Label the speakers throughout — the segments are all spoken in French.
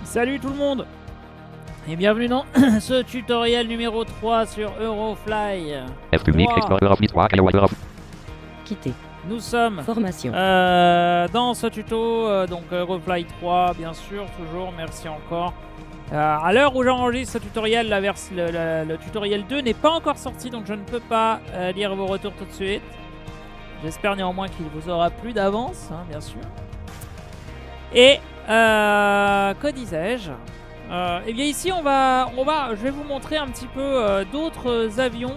Speaker 1: Salut tout le monde et bienvenue dans ce tutoriel numéro 3 sur Eurofly.
Speaker 2: F public,
Speaker 1: 3.
Speaker 2: Explorer of 3, Kilowatts of...
Speaker 3: Quitter.
Speaker 1: Nous sommes
Speaker 3: Formation.
Speaker 1: dans ce tuto, donc Eurofly 3 bien sûr, toujours, merci encore. À l'heure où j'enregistre ce tutoriel, le tutoriel 2 n'est pas encore sorti, donc je ne peux pas lire vos retours tout de suite. J'espère néanmoins qu'il vous aura plu d'avance, hein, bien sûr. Et que disais-je, et bien ici je vais vous montrer un petit peu d'autres avions,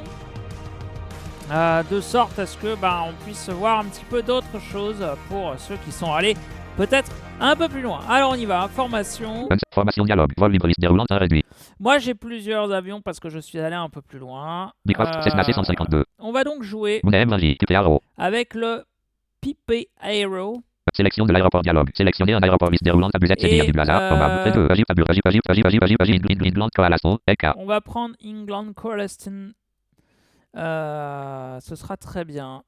Speaker 1: de sorte à ce que on puisse voir un petit peu d'autres choses pour ceux qui sont allés peut-être un peu plus loin. Alors on y va, formation.
Speaker 2: Formation dialogue, vol libre déroulant temps réduit.
Speaker 1: Moi j'ai plusieurs avions parce que je suis allé un peu plus loin.
Speaker 2: Bicroft Cessna C152.
Speaker 1: On va donc jouer avec le PP Aero.
Speaker 2: Sélection de l'aéroport dialogue. Sélectionner un aéroport liste déroulante à Buzette, CDR du Blaza. England Coalescent, LK.
Speaker 1: On va prendre England Coalescent. Ce sera très bien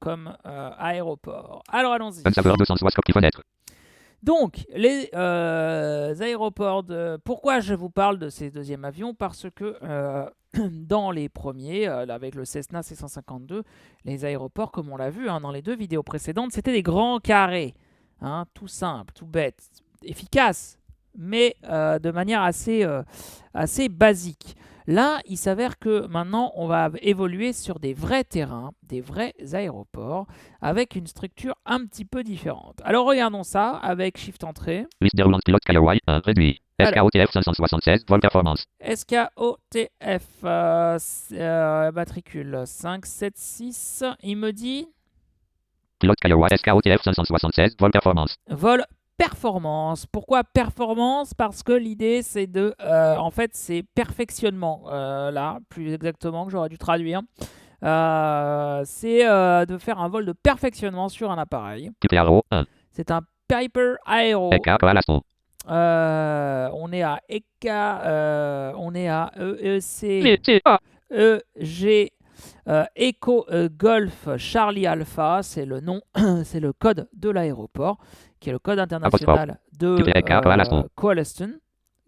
Speaker 1: comme aéroport. Alors allons-y.
Speaker 2: Un saveur 260 copie fenêtre.
Speaker 1: Donc, les aéroports de... Pourquoi je vous parle de ces deuxièmes avions? Parce que dans les premiers, avec le Cessna C152, les aéroports, comme on l'a vu dans les deux vidéos précédentes, c'était des grands carrés. Hein, tout simple, tout bête, efficace, mais de manière assez basique. Là, il s'avère que maintenant, on va évoluer sur des vrais terrains, des vrais aéroports, avec une structure un petit peu différente. Alors, regardons ça avec Shift Entrée.
Speaker 2: Liste déroulante pilote Skyway, 1 réduit. SKOTF 576, vol performance.
Speaker 1: SKOTF, matricule 576, il me dit...
Speaker 2: Pilote Skyway, SKOTF 576, vol performance.
Speaker 1: Vol performance. Pourquoi performance? Parce que l'idée c'est de... en fait c'est perfectionnement. Là, plus exactement, que j'aurais dû traduire. C'est de faire un vol de perfectionnement sur un appareil.
Speaker 2: Type Aero, 1.
Speaker 1: C'est un Piper Aero. On est à ECA, on est à EEC, EG, Echo Golf Charlie Alpha, c'est le nom, c'est le code de l'aéroport, qui est le code international de Coalescent,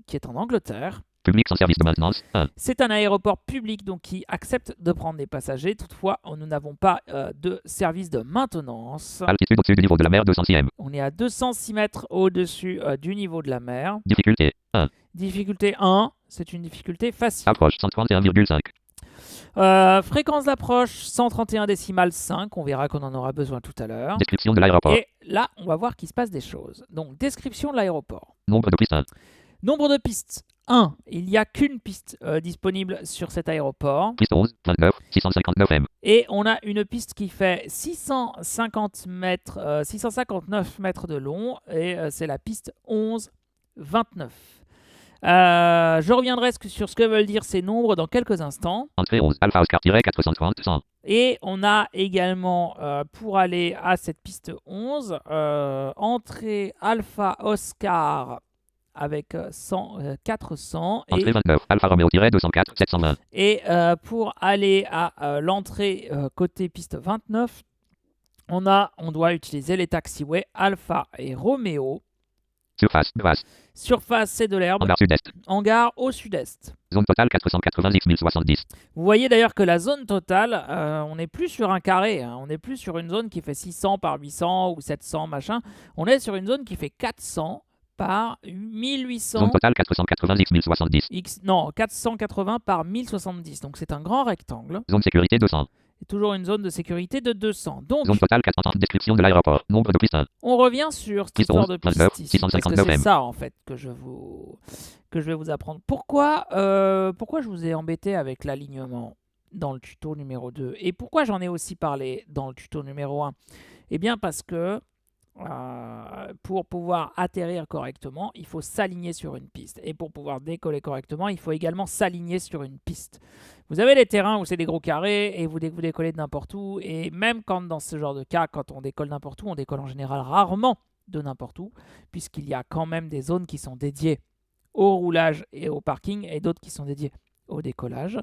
Speaker 1: qui est en Angleterre.
Speaker 2: Public sans service de maintenance, 1.
Speaker 1: C'est un aéroport public donc qui accepte de prendre des passagers. Toutefois, nous n'avons pas de service de maintenance.
Speaker 2: Altitude au-dessus du niveau de la mer, 206 m.
Speaker 1: On est à 206 mètres au-dessus du niveau de la mer.
Speaker 2: Difficulté, 1.
Speaker 1: Difficulté 1, c'est une difficulté facile.
Speaker 2: Approche 131,5.
Speaker 1: Fréquence d'approche 131 décimales 5, on verra qu'on en aura besoin tout à l'heure.
Speaker 2: Description de l'aéroport.
Speaker 1: Et là, on va voir qu'il se passe des choses. Donc, description de l'aéroport.
Speaker 2: Nombre de pistes 1.
Speaker 1: Nombre de pistes 1. Il n'y a qu'une piste disponible sur cet aéroport.
Speaker 2: Piste 11, 29, 659 m.
Speaker 1: Et on a une piste qui fait 659 mètres de long. Et c'est la piste 11, 29. Je reviendrai sur ce que veulent dire ces nombres dans quelques instants.
Speaker 2: Entrée 11, Alpha Oscar-430, 100.
Speaker 1: Et on a également, pour aller à cette piste 11, entrée Alpha Oscar avec 400.
Speaker 2: Entrée 29, Alpha Romeo-204, 720.
Speaker 1: Et pour aller à l'entrée côté piste 29, on doit utiliser les taxiways Alpha et Romeo.
Speaker 2: Surface, de vaste.
Speaker 1: Surface, c'est de l'herbe.
Speaker 2: Hangar sud-est.
Speaker 1: Hangar au sud-est.
Speaker 2: Zone totale 480 x 1070.
Speaker 1: Vous voyez d'ailleurs que la zone totale, on n'est plus sur un carré. Hein. On n'est plus sur une zone qui fait 600 par 800 ou 700, machin. On est sur une zone qui fait 400 par 1800.
Speaker 2: Zone totale 480 x 1070.
Speaker 1: Non, 480 par 1070. Donc c'est un grand rectangle.
Speaker 2: Zone sécurité 200.
Speaker 1: Et toujours une zone de sécurité de 200. Donc,
Speaker 2: zone totale 430. Description de l'aéroport. Nombre de pistes 1.
Speaker 1: On revient sur cette histoire de pistes ici, parce que c'est ça en fait que je vais vous apprendre. Pourquoi je vous ai embêté avec l'alignement dans le tuto numéro 2 et pourquoi j'en ai aussi parlé dans le tuto numéro 1? Eh bien parce que pour pouvoir atterrir correctement, il faut s'aligner sur une piste. Et pour pouvoir décoller correctement, il faut également s'aligner sur une piste. Vous avez les terrains où c'est des gros carrés et vous décollez de n'importe où. Et même quand dans ce genre de cas, quand on décolle n'importe où, on décolle en général rarement de n'importe où, puisqu'il y a quand même des zones qui sont dédiées au roulage et au parking et d'autres qui sont dédiées au décollage.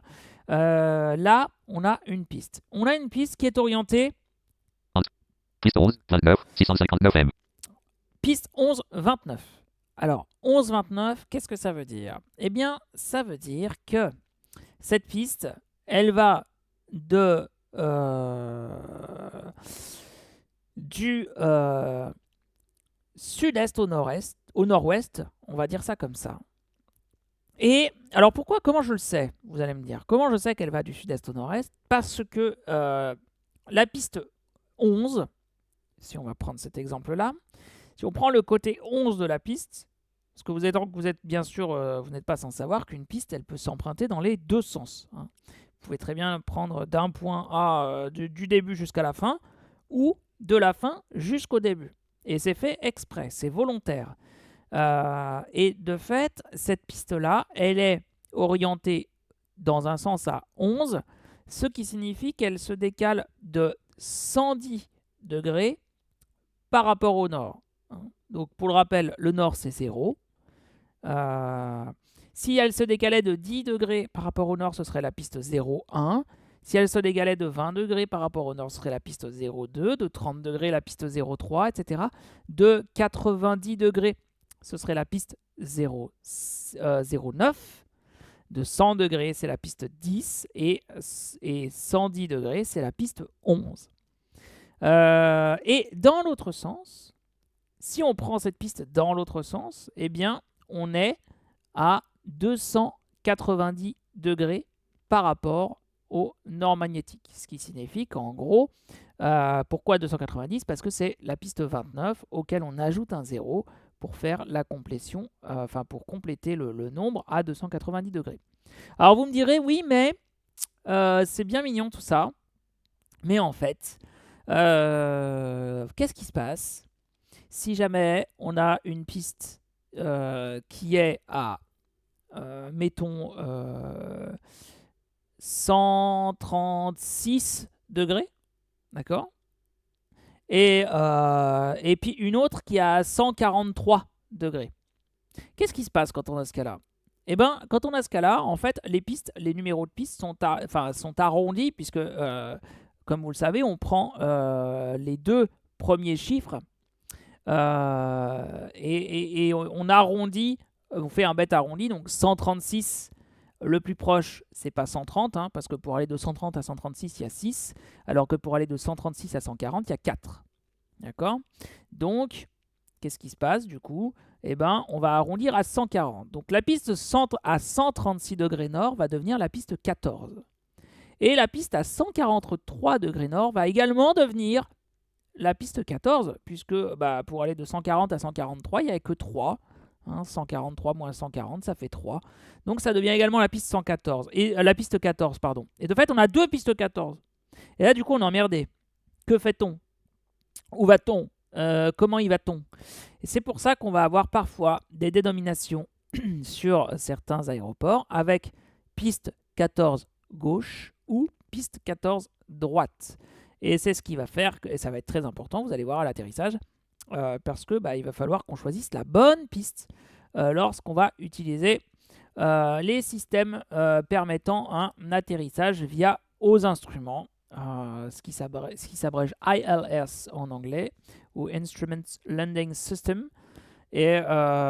Speaker 1: Là, on a une piste. On a une piste qui est orientée...
Speaker 2: Piste 11, 29, 659 m.
Speaker 1: Piste 11, 29. Alors, 11-29, qu'est-ce que ça veut dire? Eh bien, ça veut dire que cette piste, elle va du sud-est au nord-ouest, on va dire ça comme ça. Et alors pourquoi, comment je le sais? Vous allez me dire, comment je sais qu'elle va du sud-est au nord-est? Parce que la piste 11, si on va prendre cet exemple-là, si on prend le côté 11 de la piste, parce que vous êtes bien sûr, vous n'êtes pas sans savoir qu'une piste, elle peut s'emprunter dans les deux sens. Hein. Vous pouvez très bien prendre d'un point A du début jusqu'à la fin, ou de la fin jusqu'au début. Et c'est fait exprès, c'est volontaire. Et de fait, cette piste-là, elle est orientée dans un sens à 11, ce qui signifie qu'elle se décale de 110 degrés par rapport au nord. Donc pour le rappel, le nord c'est 0. Si elle se décalait de 10 degrés par rapport au nord, ce serait la piste 0,1. Si elle se décalait de 20 degrés par rapport au nord, ce serait la piste 0,2. De 30 degrés, la piste 0,3, etc. De 90 degrés, ce serait la piste 0,9. De 100 degrés, c'est la piste 10. Et 110 degrés, c'est la piste 11. Et dans l'autre sens, si on prend cette piste dans l'autre sens, eh bien, on est à 290 degrés par rapport au nord magnétique. Ce qui signifie qu'en gros, pourquoi 290? Parce que c'est la piste 29 auquel on ajoute un 0 pour faire la complétion, pour compléter le nombre à 290 degrés. Alors vous me direz, oui, mais c'est bien mignon tout ça. Mais en fait, qu'est-ce qui se passe si jamais on a une piste qui est à, mettons, 136 degrés, d'accord, et puis une autre qui est à 143 degrés. Qu'est-ce qui se passe quand on a ce cas-là? Eh bien, quand on a ce cas-là, en fait, les numéros de pistes sont arrondis, puisque, comme vous le savez, on prend les deux premiers chiffres et on arrondit, on fait un bête arrondi, donc 136, le plus proche, c'est pas 130, hein, parce que pour aller de 130 à 136, il y a 6, alors que pour aller de 136 à 140, il y a 4. D'accord? Donc, qu'est-ce qui se passe du coup? Eh ben, on va arrondir à 140. Donc la piste à 136 degrés nord va devenir la piste 14. Et la piste à 143 degrés nord va également devenir la piste 14, puisque pour aller de 140 à 143, il n'y avait que 3. 143 moins 140, ça fait 3. Donc ça devient également la piste 114. Et la piste 14, pardon. Et de fait, on a deux pistes 14. Et là, du coup, on est emmerdé. Que fait-on? Où va-t-on? Comment y va-t-on? Et c'est pour ça qu'on va avoir parfois des dénominations sur certains aéroports avec piste 14 gauche ou piste 14 droite. Et c'est ce qui va faire, et ça va être très important, vous allez voir à l'atterrissage, parce que il va falloir qu'on choisisse la bonne piste lorsqu'on va utiliser les systèmes permettant un atterrissage via aux instruments, ce qui s'abrège ILS en anglais, ou Instrument Landing System. Et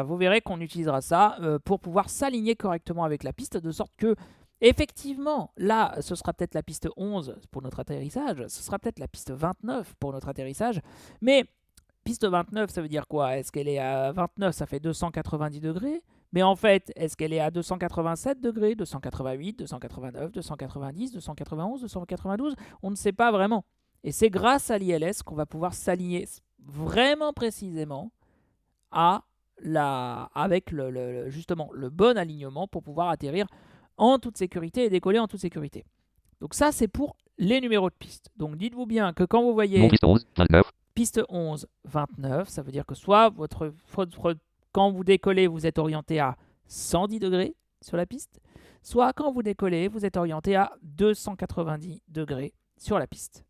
Speaker 1: vous verrez qu'on utilisera ça pour pouvoir s'aligner correctement avec la piste, de sorte que, effectivement, là, ce sera peut-être la piste 11 pour notre atterrissage, ce sera peut-être la piste 29 pour notre atterrissage, mais piste 29, ça veut dire quoi? Est-ce qu'elle est à 29, ça fait 290 degrés? Mais en fait, est-ce qu'elle est à 287 degrés, 288, 289, 290, 291, 292? On ne sait pas vraiment. Et c'est grâce à l'ILS qu'on va pouvoir s'aligner vraiment précisément avec justement le bon alignement pour pouvoir atterrir en toute sécurité et décoller en toute sécurité. Donc ça, c'est pour les numéros de piste. Donc dites-vous bien que quand vous voyez
Speaker 2: Piste 11, 29.
Speaker 1: Piste 11, 29, ça veut dire que soit quand vous décollez, vous êtes orienté à 110 degrés sur la piste, soit quand vous décollez, vous êtes orienté à 290 degrés sur la piste.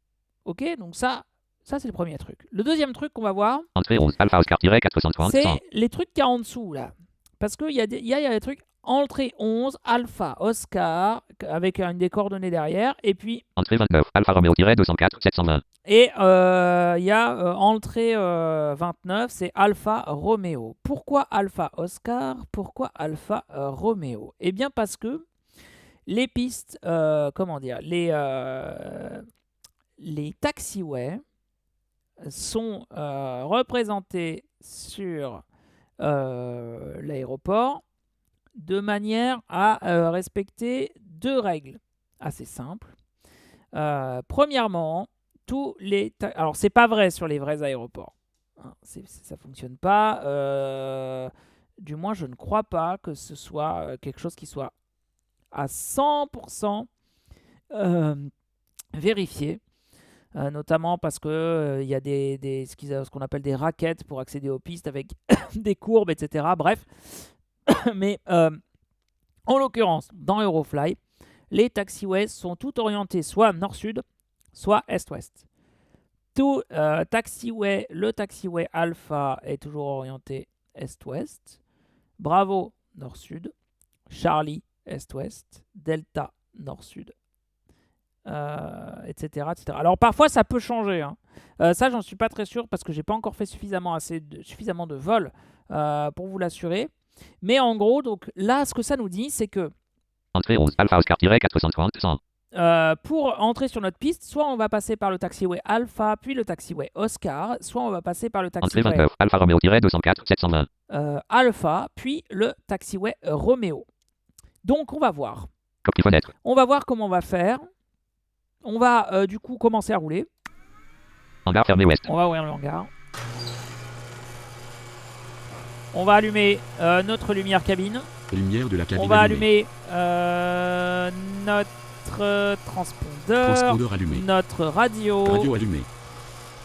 Speaker 1: Ok? Donc ça c'est le premier truc. Le deuxième truc qu'on va voir,
Speaker 2: Entrée 11, Alpha Oscar-430,
Speaker 1: c'est les trucs qu'il y a en dessous là. Parce qu'il y a des trucs entrée 11, Alpha, Oscar, avec une des coordonnées derrière, et puis...
Speaker 2: Entrée 29, Alpha Romeo-204, 720.
Speaker 1: Et il y a entrée 29, c'est Alpha Romeo. Pourquoi Alpha Oscar? Pourquoi Alpha Romeo? Eh bien parce que les pistes, comment dire, les taxiways sont représentés sur l'aéroport de manière à respecter deux règles assez simples. Premièrement, alors c'est pas vrai sur les vrais aéroports. Hein, ça fonctionne pas. Du moins, je ne crois pas que ce soit quelque chose qui soit à 100% vérifié. Notamment parce que il y a ce qu'on appelle des raquettes pour accéder aux pistes avec des courbes, etc. Bref. Mais en l'occurrence, dans Eurofly, les taxiways sont tout orientés soit nord-sud, soit est-ouest. Le taxiway Alpha est toujours orienté est-ouest. Bravo, nord-sud. Charlie, est-ouest. Delta, nord-sud. Etc., etc. Alors parfois ça peut changer. Hein. Ça, j'en suis pas très sûr parce que j'ai pas encore fait suffisamment de vols pour vous l'assurer. Mais en gros, donc là, ce que ça nous dit, c'est que
Speaker 2: Entrée 11, Alpha Oscar-430, 100.
Speaker 1: Pour entrer sur notre piste, soit on va passer par le taxiway Alpha, puis le taxiway Oscar, soit on va passer par le
Speaker 2: Entrée
Speaker 1: taxiway
Speaker 2: 29, Alpha Romeo-204, 720.
Speaker 1: Alpha, puis le taxiway Romeo. Donc on va voir.
Speaker 2: Copie fenêtre.
Speaker 1: On va voir comment on va faire. On va du coup commencer à rouler.
Speaker 2: Hangar fermé ouest.
Speaker 1: On va ouvrir le hangar. On va allumer notre lumière cabine.
Speaker 3: Lumière de la cabine
Speaker 1: On va
Speaker 3: allumée.
Speaker 1: allumer notre transpondeur,
Speaker 3: Transpondeur allumé.
Speaker 1: notre radio.
Speaker 3: Radio allumée.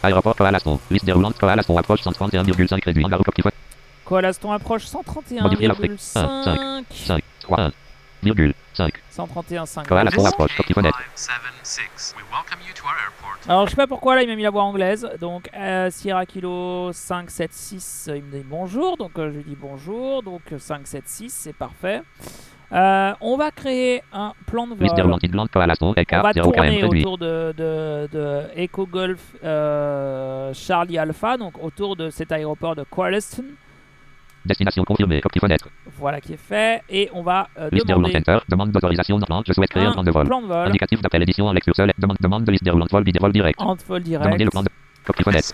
Speaker 2: Aéroport Coalaston. Liste déroulante Coalaston approche 131,5 réduit. Hangar copie fenêtre.
Speaker 1: Coalaston approche
Speaker 2: Modifier l'Afrique.
Speaker 1: 131,5.
Speaker 2: 5, 3, 1, virgule, 5.
Speaker 1: 131,5.
Speaker 2: Coalaston approche copie fenêtre.
Speaker 1: Alors je sais pas pourquoi là il m'a mis la voix anglaise. Donc Sierra Kilo 576 il me dit bonjour. Donc je lui dis bonjour. Donc 576 c'est parfait. On va créer un plan de vol.
Speaker 2: Liste déroulante Blanc Coalaston
Speaker 1: On
Speaker 2: écart
Speaker 1: va
Speaker 2: 0 km
Speaker 1: tourner
Speaker 2: réduit.
Speaker 1: autour de Echo Golf Charlie Alpha, donc autour de cet aéroport de Coalaston.
Speaker 2: Destination confirmée. Copie fenêtre.
Speaker 1: Voilà qui est fait. Et on va
Speaker 2: Liste déroulante
Speaker 1: demander
Speaker 2: Enter. Demande d'autorisation d'entrant. Je souhaite créer un plan de vol. Indicatif d'appel édition en lecture seule. Demande de liste déroulante vol direct.
Speaker 1: en vol direct.
Speaker 2: Demandez le plan de copie fenêtre.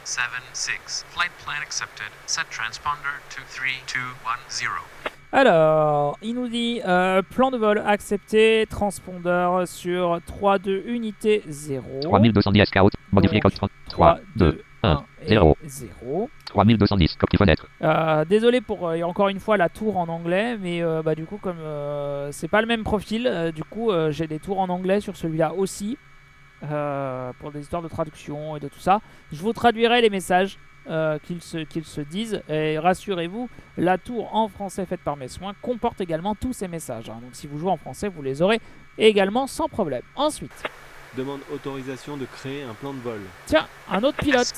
Speaker 4: SK576, flight plan accepted, set transponder to 3210.
Speaker 1: Alors, il nous dit plan de vol accepté, transpondeur sur 32 unité 0.
Speaker 2: 3210 SK out. Modifié code 3, 2, 1, 0.
Speaker 1: 0.
Speaker 2: 3210. Copie fenêtre.
Speaker 1: Désolé pour encore une fois la tour en anglais, mais bah, du coup comme c'est pas le même profil, du coup j'ai des tours en anglais sur celui-là aussi, pour des histoires de traduction et de tout ça. Je vous traduirai les messages qu'ils se disent, et rassurez-vous, la tour en français faite par mes soins comporte également tous ces messages. Hein. Donc si vous jouez en français, vous les aurez également sans problème. Ensuite,
Speaker 5: Demande autorisation de créer un plan de vol.
Speaker 1: tiens, un autre pilote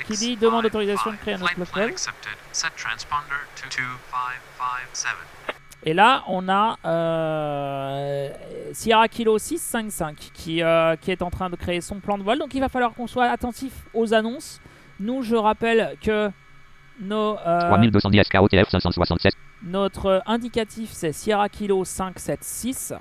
Speaker 1: qui dit demande autorisation de créer un autre plan de vol.
Speaker 4: Accepted, set transponder to 2557.
Speaker 1: Et là, on a Sierra Kilo 655 qui est en train de créer son plan de vol. Donc il va falloir qu'on soit attentif aux annonces. Nous, je rappelle que nos,
Speaker 2: 3210 SK OTF 567.
Speaker 1: notre indicatif, c'est Sierra Kilo 576.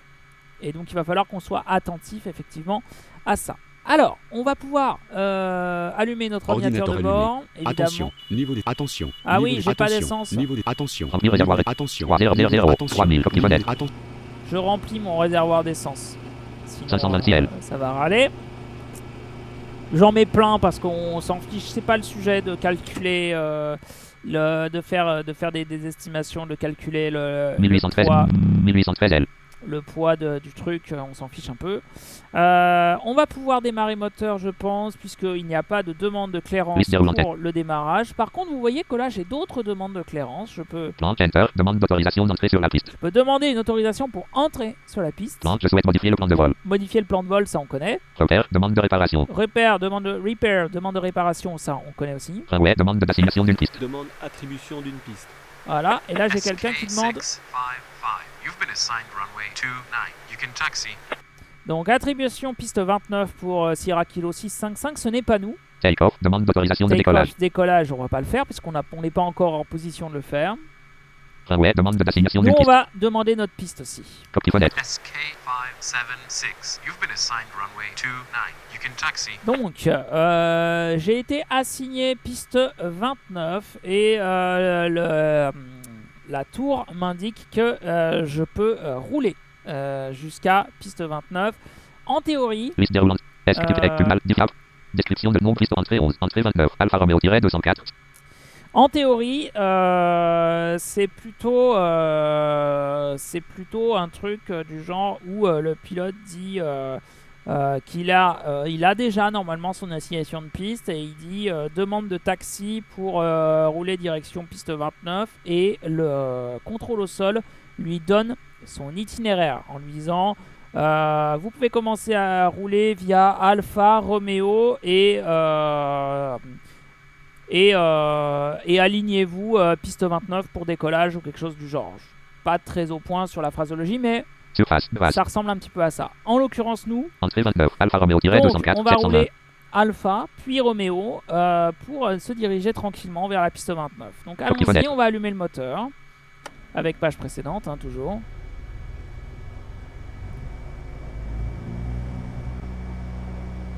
Speaker 1: Et donc il va falloir qu'on soit attentif effectivement à ça. Alors, on va pouvoir allumer notre ordinateur de bord, évidemment.
Speaker 3: Attention. Niveau des. Attention.
Speaker 1: Ah
Speaker 3: Niveau
Speaker 1: oui,
Speaker 3: des-
Speaker 1: j'ai pas
Speaker 3: attention.
Speaker 1: d'essence.
Speaker 3: Niveau des. Attention.
Speaker 2: Remplir réservoir.
Speaker 3: Attention.
Speaker 2: 3000.
Speaker 3: Attention.
Speaker 2: 3000. Copie fenêtre.
Speaker 3: Attention.
Speaker 1: Je remplis mon réservoir d'essence. Sinon,
Speaker 2: 526 L.
Speaker 1: ça va râler. J'en mets plein parce qu'on s'en fiche. C'est pas le sujet de calculer, de faire des estimations, de calculer le
Speaker 2: 1813.
Speaker 1: poids,
Speaker 2: 1813 L.
Speaker 1: le poids du truc. On s'en fiche un peu. On va pouvoir démarrer moteur, je pense, puisqu'il n'y a pas de demande de clairance
Speaker 2: Liste déroulante.
Speaker 1: pour le démarrage. Par contre, vous voyez que là, j'ai d'autres demandes de clairance. Je peux
Speaker 2: Plan Enter. Demande d'autorisation d'entrée sur la piste.
Speaker 1: demander une autorisation pour entrer sur la piste.
Speaker 2: Plan. Je souhaite modifier le plan de vol.
Speaker 1: Modifier le plan de vol, ça on connaît.
Speaker 2: Repère. Demande de réparation.
Speaker 1: Repair, demande de réparation, ça on connaît aussi.
Speaker 2: Runway. Demande d'assignation d'une piste.
Speaker 5: Demande attribution d'une piste.
Speaker 1: Voilà, et là j'ai quelqu'un qui demande...
Speaker 4: You've been assigned runway 29. You can taxi.
Speaker 1: Donc attribution piste 29 pour Sierra Kilo 655, ce n'est pas nous.
Speaker 2: Take-off, demande d'autorisation de décollage.
Speaker 1: Take-off, décollage, on va pas le faire puisqu'on n'est pas encore en position de le faire.
Speaker 2: Runway, demande d'assignation
Speaker 1: Nous
Speaker 2: d'une
Speaker 1: on
Speaker 2: piste.
Speaker 1: va demander notre piste aussi.
Speaker 2: Copie fenêtre.
Speaker 4: SK576. You've been assigned runway 29. You can taxi.
Speaker 1: Donc j'ai été assigné piste 29 et la tour m'indique que je peux rouler jusqu'à piste 29. En théorie,
Speaker 2: Liste déroulante. Description de nom piste entrée 11, entrée 29, Alfa Romeo-204.
Speaker 1: En théorie, c'est plutôt un truc du genre où le pilote dit qu'il a déjà normalement son assignation de piste et il dit demande de taxi pour rouler direction piste 29 et le contrôle au sol lui donne son itinéraire en lui disant vous pouvez commencer à rouler via Alfa Romeo et alignez-vous piste 29 pour décollage ou quelque chose du genre. Je suis pas très au point sur la phraseologie, mais
Speaker 2: Surface, base.
Speaker 1: ça ressemble un petit peu à ça. En l'occurrence, nous,
Speaker 2: Entrée 29, Alfa Romeo-204,
Speaker 1: donc, on va
Speaker 2: 720.
Speaker 1: rouler Alpha, puis Romeo, pour se diriger tranquillement vers la piste 29. Donc allons-y, on va allumer le moteur, avec page précédente, hein, toujours.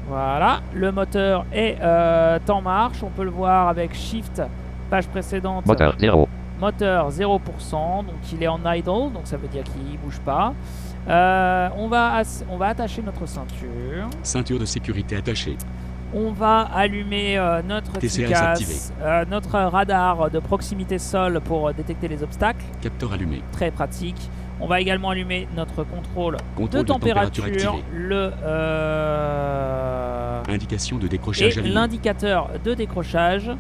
Speaker 1: Voilà, le moteur est en marche, on peut le voir avec Shift, page précédente.
Speaker 2: Moteur 0.
Speaker 1: Moteur 0%, donc il est en idle, donc ça veut dire qu'il ne bouge pas. On va attacher notre ceinture.
Speaker 3: Ceinture de sécurité attachée.
Speaker 1: On va allumer notre
Speaker 3: TCS
Speaker 1: TCAS,
Speaker 3: activé.
Speaker 1: notre radar de proximité sol pour détecter les obstacles.
Speaker 3: Capteur allumé.
Speaker 1: Très pratique. On va également allumer notre contrôle
Speaker 3: Contrôle
Speaker 1: de température,
Speaker 3: activé. Indication de décrochage
Speaker 1: et
Speaker 3: allumé.
Speaker 1: l'indicateur de décrochage.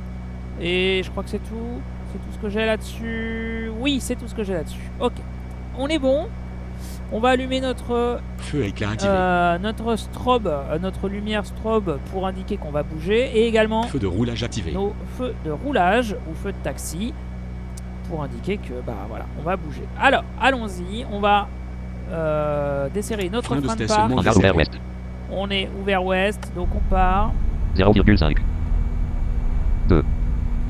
Speaker 1: Et je crois que c'est tout. C'est tout ce que j'ai là-dessus. Oui, c'est tout ce que j'ai là-dessus. Ok, on est bon. On va allumer notre
Speaker 3: Feu à éclair activé.
Speaker 1: notre strobe, notre lumière strobe pour indiquer qu'on va bouger. Et également
Speaker 3: Feu de roulage activé.
Speaker 1: nos feux de roulage ou feux de taxi pour indiquer que bah voilà, on va bouger. Alors, allons-y. On va desserrer notre
Speaker 3: Frein de
Speaker 1: frein de
Speaker 3: stationnement.
Speaker 1: part.
Speaker 2: Hangar ouvert ouest.
Speaker 1: On est ouvert ouest, donc on part.
Speaker 2: 0,5. 2.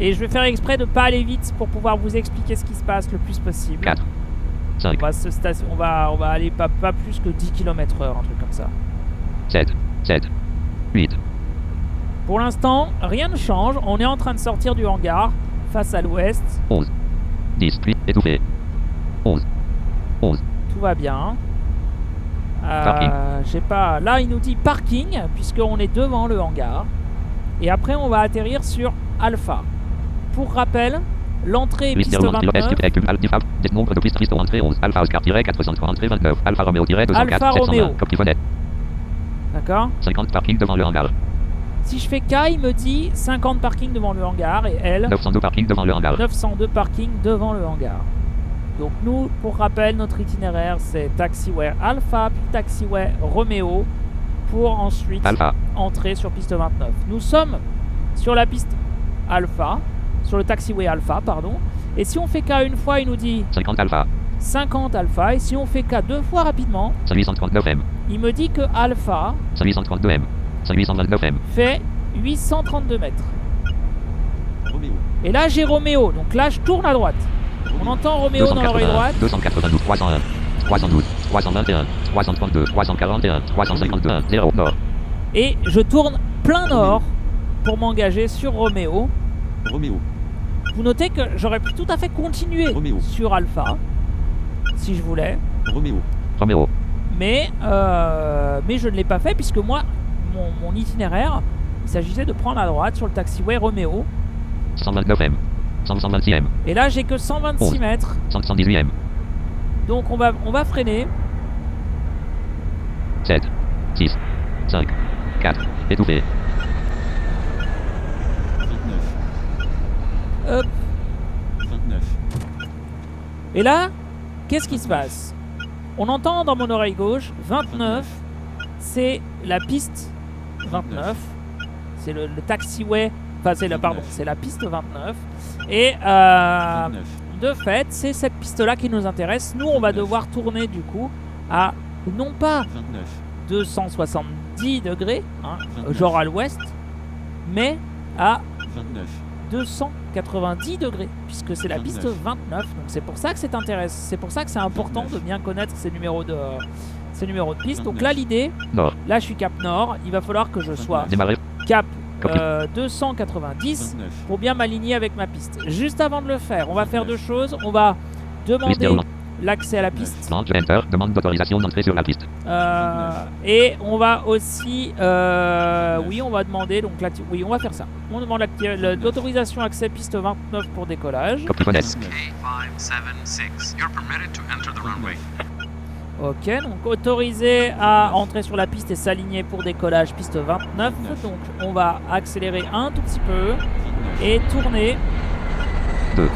Speaker 1: Et je vais faire exprès de ne pas aller vite pour pouvoir vous expliquer ce qui se passe le plus possible.
Speaker 2: 4. 5.
Speaker 1: On va aller pas plus que 10 km/h, un truc comme ça.
Speaker 2: 7. 8.
Speaker 1: Pour l'instant, rien ne change. On est en train de sortir du hangar face à l'ouest.
Speaker 2: 11. 10. Pluie étouffée. 11.
Speaker 1: Tout va bien.
Speaker 2: Parking.
Speaker 1: J'ai pas... Là, il nous dit parking, puisqu'on est devant le hangar. Et après, on va atterrir sur Alpha. Pour rappel, l'entrée est
Speaker 2: Liste
Speaker 1: piste
Speaker 2: déroulante.
Speaker 1: 29.
Speaker 2: Nombre de pistes piste entrée 11. Alpha Oscar-403 entrée 29. Alfa Romeo-204
Speaker 1: Alfa
Speaker 2: 720.
Speaker 1: Romeo.
Speaker 2: Copie fenêtre.
Speaker 1: D'accord?
Speaker 2: 50 parking devant le hangar.
Speaker 1: Si je fais K, il me dit 50 parking devant le hangar. Et L,
Speaker 2: 902 parking devant le hangar.
Speaker 1: 902 parking devant le hangar. Donc nous, pour rappel, notre itinéraire, c'est taxiway Alpha, puis taxiway Romeo, pour ensuite
Speaker 2: Alpha.
Speaker 1: entrer sur piste 29. Nous sommes sur la piste Alpha, sur le taxiway Alpha, pardon. Et si on fait K une fois, il nous dit
Speaker 2: 50 Alpha.
Speaker 1: 50 Alpha. Et si on fait K deux fois rapidement,
Speaker 2: 839M.
Speaker 1: il me dit que Alpha
Speaker 2: 832M. 829M.
Speaker 1: fait 832 mètres.
Speaker 3: Roméo.
Speaker 1: Et là, j'ai Roméo. Donc là, je tourne à droite. On entend Roméo dans l'oreille droite.
Speaker 2: 292, 301, 312, 321, 332, 341, 352, 0 nord.
Speaker 1: Et je tourne plein nord pour m'engager sur Roméo.
Speaker 3: Roméo.
Speaker 1: Vous notez que j'aurais pu tout à fait continuer
Speaker 3: Roméo.
Speaker 1: sur Alpha, si je voulais.
Speaker 3: Roméo.
Speaker 2: Romeo.
Speaker 1: Mais je ne l'ai pas fait puisque moi, mon itinéraire, il s'agissait de prendre à droite sur le taxiway Roméo.
Speaker 2: 129M. 126M.
Speaker 1: Et là, j'ai que 126 mètres.
Speaker 2: 118M.
Speaker 1: Donc on va freiner.
Speaker 2: 7. 6. 5. 4. Étouffé.
Speaker 3: 29.
Speaker 1: Hop.
Speaker 3: 29.
Speaker 1: Et là, qu'est-ce qui se passe? On entend dans mon oreille gauche 29, c'est la piste 29, c'est le taxiway, enfin c'est la piste 29. Et il de fait, c'est cette piste-là qui nous intéresse. Nous, on va devoir tourner du coup à, non pas
Speaker 3: 29.
Speaker 1: 270 degrés, hein,
Speaker 3: 29.
Speaker 1: genre à l'ouest, mais à
Speaker 3: 29.
Speaker 1: 290 degrés, puisque c'est la piste 29. Donc c'est pour ça que c'est intéressant, c'est pour ça que c'est important de bien connaître ces numéros de piste. Donc là, l'idée,
Speaker 2: Nord.
Speaker 1: là je suis cap nord, il va falloir que je sois
Speaker 2: Démarrer.
Speaker 1: cap
Speaker 2: Copie.
Speaker 1: 290
Speaker 3: 29.
Speaker 1: pour bien m'aligner avec ma piste. Juste avant de le faire, on va faire deux choses. On va
Speaker 2: Liste
Speaker 1: demander
Speaker 2: déroulante.
Speaker 1: l'accès à la piste.
Speaker 2: Launch Enter. Demande d'autorisation d'entrée sur la piste.
Speaker 1: Et on va aussi, oui, on va demander, donc là, oui, on va faire ça. On demande l'autorisation accès piste 29 pour décollage.
Speaker 2: Copie phone.
Speaker 4: SK576, you're permitted to enter the runway.
Speaker 1: Ok, donc autorisé à entrer sur la piste et s'aligner pour décollage piste 29. Donc on va accélérer un tout petit peu et tourner.
Speaker 2: 2.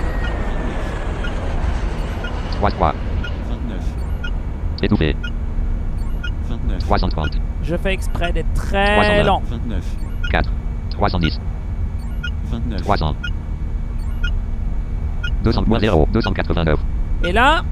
Speaker 2: 3.
Speaker 3: 29.
Speaker 2: Étouffé.
Speaker 3: 29.
Speaker 2: 330.
Speaker 1: Je fais exprès d'être très
Speaker 2: 320.
Speaker 1: lent.
Speaker 3: 29.
Speaker 2: 4. 310.
Speaker 3: 29.
Speaker 2: 300. 200.0. 289.
Speaker 1: Et là,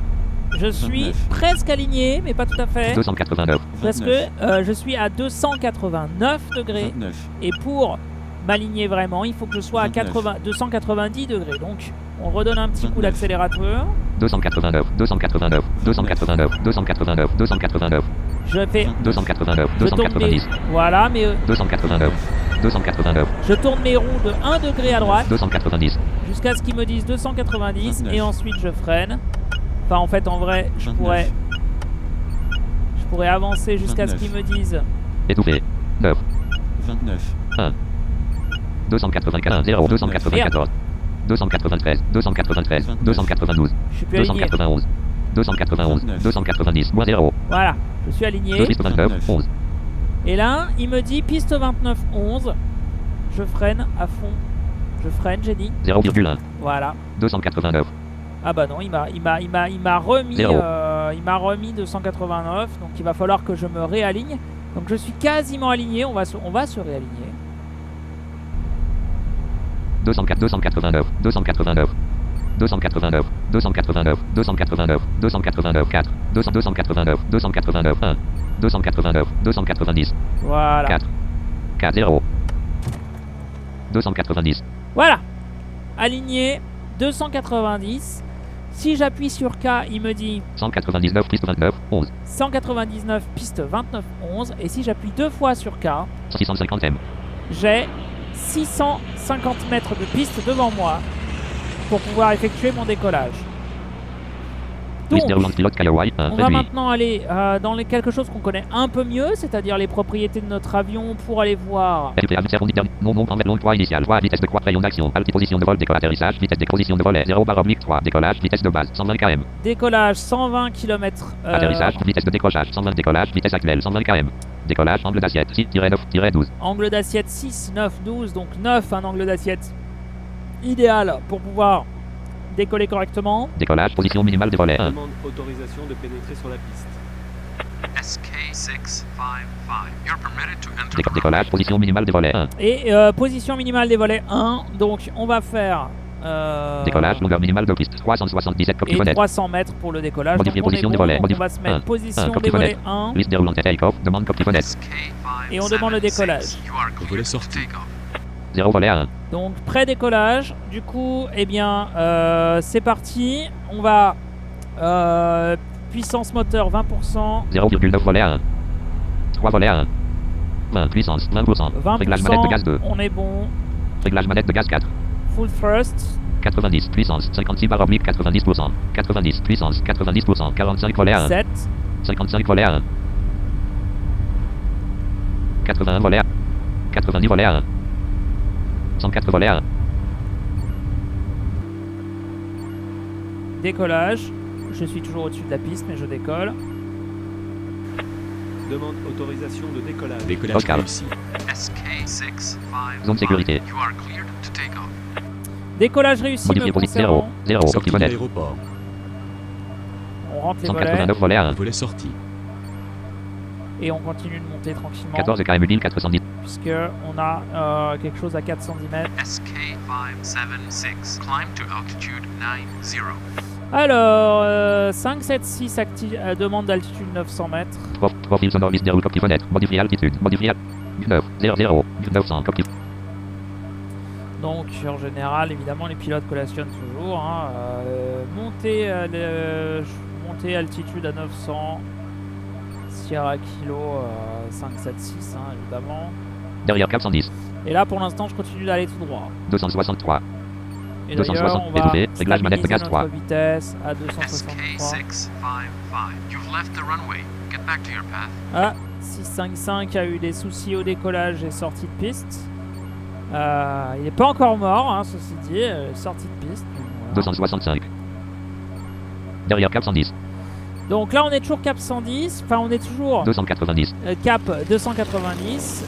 Speaker 1: je suis
Speaker 3: 29.
Speaker 1: presque aligné, mais pas tout à fait.
Speaker 2: 289.
Speaker 1: Parce que je suis à 289 degrés.
Speaker 3: 29.
Speaker 1: Et pour m'aligner vraiment, il faut que je sois à
Speaker 3: 29.
Speaker 1: 290 degrés. Donc, on redonne un petit coup
Speaker 3: 29.
Speaker 1: d'accélérateur.
Speaker 2: 289. 289. 289. 289. 289.
Speaker 1: Je fais...
Speaker 2: 289.
Speaker 1: Je tourne mes...
Speaker 2: 290.
Speaker 1: Voilà, mais
Speaker 2: 289. 289.
Speaker 1: je tourne mes roues de 1 degré à droite
Speaker 2: 290.
Speaker 1: jusqu'à ce qu'ils me disent 290
Speaker 3: 29.
Speaker 1: et ensuite je freine. Enfin, en fait, en vrai, je
Speaker 3: 29.
Speaker 1: pourrais avancer jusqu'à ce
Speaker 3: 29.
Speaker 1: qu'ils me disent...
Speaker 2: Étouffé. 9.
Speaker 3: 29.
Speaker 2: 1. 295. 0. 294. 293. 293. 292.
Speaker 1: Je suis plus aligné.
Speaker 2: 291. 291. 290. Moins 0.
Speaker 1: Voilà, je suis aligné.
Speaker 2: Piste 29. 11.
Speaker 1: Et là, il me dit piste 29, 11. Je freine à fond. Je freine, j'ai dit.
Speaker 2: 0,1.
Speaker 1: Voilà.
Speaker 2: 289.
Speaker 1: Ah bah non, il m'a remis,
Speaker 2: Zéro.
Speaker 1: il m'a remis 289. Donc il va falloir que je me réaligne. Donc je suis quasiment aligné. On va se réaligner.
Speaker 2: 204. 289. 289. 289. 289. 289. 289. 4. 289. 289. 1. 289. 290.
Speaker 1: Voilà.
Speaker 2: 4. 4. 0. 290.
Speaker 1: Voilà. Aligné. 290. Si j'appuie sur K, il me dit
Speaker 2: 199. Piste 29. 11.
Speaker 1: 199 piste 29 11 et si j'appuie deux fois sur K,
Speaker 2: 650 M.
Speaker 1: j'ai 650 mètres de piste devant moi pour pouvoir effectuer mon décollage. Donc,
Speaker 2: Liste déroulante pilote Skyway 1.
Speaker 1: on va
Speaker 2: Réduit.
Speaker 1: maintenant aller dans quelque chose qu'on connaît un peu mieux, c'est-à-dire les propriétés de notre avion pour aller voir.
Speaker 2: LPA intermédiaire. Non, en long 3 initial. 3 vitesse de croix, rayon d'action. Altiposition de vol, décollage, atterrissage, vitesse d'exposition de volet. 0/3. Décollage, vitesse de base, 120 km.
Speaker 1: Décollage 120 km.
Speaker 2: Atterrissage, vitesse de décrochage, 120 décollage, vitesse actuelle, 120 km. Décollage, angle d'assiette, 6-9-12.
Speaker 1: Angle d'assiette 6, 9, 12, donc 9 un angle d'assiette idéal pour pouvoir décoller correctement.
Speaker 2: Décollage, position minimale des volets 1.
Speaker 5: Demande autorisation de pénétrer sur la piste.
Speaker 4: SK655, you're permitted to enter the runway.
Speaker 2: Décollage, position minimale des volets 1.
Speaker 1: Et position minimale des volets 1, donc on va faire
Speaker 2: Décollage, longueur minimale de piste, 377 copies
Speaker 1: et
Speaker 2: fenêtre.
Speaker 1: 300 mètres pour le décollage.
Speaker 2: Modifier
Speaker 1: Donc on est
Speaker 2: position des
Speaker 1: bon,
Speaker 2: volets,
Speaker 1: donc on
Speaker 2: modif-
Speaker 1: va se mettre
Speaker 2: un,
Speaker 1: position
Speaker 2: copie
Speaker 1: des volets
Speaker 2: fenêtre.
Speaker 1: 1
Speaker 2: Liste déroulante take-off, demande copie fenêtre.
Speaker 1: et on demande le décollage.
Speaker 4: SK576, you are
Speaker 3: Volet
Speaker 4: cleared to
Speaker 3: sorti.
Speaker 4: take off.
Speaker 2: 0 volet 1.
Speaker 1: Donc pré-décollage, du coup, eh bien, c'est parti. On va puissance moteur 20%,
Speaker 2: 0,9 volet 1. 3 volets 1. 20 puissance, 20%. Réglage manette de gaz 2.
Speaker 1: on est bon.
Speaker 2: Réglage manette de gaz 4.
Speaker 1: Full thrust,
Speaker 2: 90 puissance, 56/oblique 90%. 90 puissance, 90%. 45 volet 1.
Speaker 1: 7,
Speaker 2: 55 volet 1. 81 volet 1. 90 volet 1. 104 volet 1.
Speaker 1: décollage. Je suis toujours au-dessus de la piste, mais je décolle.
Speaker 5: Demande autorisation de décollage.
Speaker 3: Décollage
Speaker 2: Oscar.
Speaker 3: réussi.
Speaker 4: SK655,
Speaker 2: Zone sécurité.
Speaker 4: you are cleared to take off.
Speaker 1: Décollage réussi
Speaker 2: Modifier
Speaker 1: me
Speaker 2: position
Speaker 1: concernant.
Speaker 2: 0. 0
Speaker 3: Sortie
Speaker 2: copie
Speaker 3: de
Speaker 2: fenêtre.
Speaker 3: l'aéroport.
Speaker 1: On rentre les volets
Speaker 2: 189 volet 1.
Speaker 3: Volet sorti.
Speaker 1: et on continue de monter tranquillement.
Speaker 2: 14 km 1410.
Speaker 1: puisqu'on a quelque chose à 410 mètres.
Speaker 4: SK576, climb to altitude 90.
Speaker 1: Alors, 576 demande d'altitude 900 mètres.
Speaker 2: Profil sonore, liste des routes, copie fenêtre, modifier altitude, modifier 9, 00, 900, copie.
Speaker 1: Donc, en général, évidemment, les pilotes collationnent toujours. Hein. Montée altitude à 900. Sierra Kilo 576, hein, évidemment.
Speaker 2: Derrière 410,
Speaker 1: Et là, pour l'instant, je continue d'aller tout droit.
Speaker 2: 263,
Speaker 1: Et d'ailleurs,
Speaker 2: 260,
Speaker 1: on va
Speaker 2: étouffé, réglage manette de gaz
Speaker 1: stabiliser
Speaker 2: 3.
Speaker 1: notre vitesse à 263.
Speaker 4: SK655, you've left the runway. Get back to your path.
Speaker 1: Ah, 655 a eu des soucis au décollage et sortie de piste. Il n'est pas encore mort, hein, ceci dit, sortie de piste. Voilà.
Speaker 2: 265. Derrière 410,
Speaker 1: Donc là, on est toujours cap 110, enfin on est toujours
Speaker 2: 290,
Speaker 1: cap 290,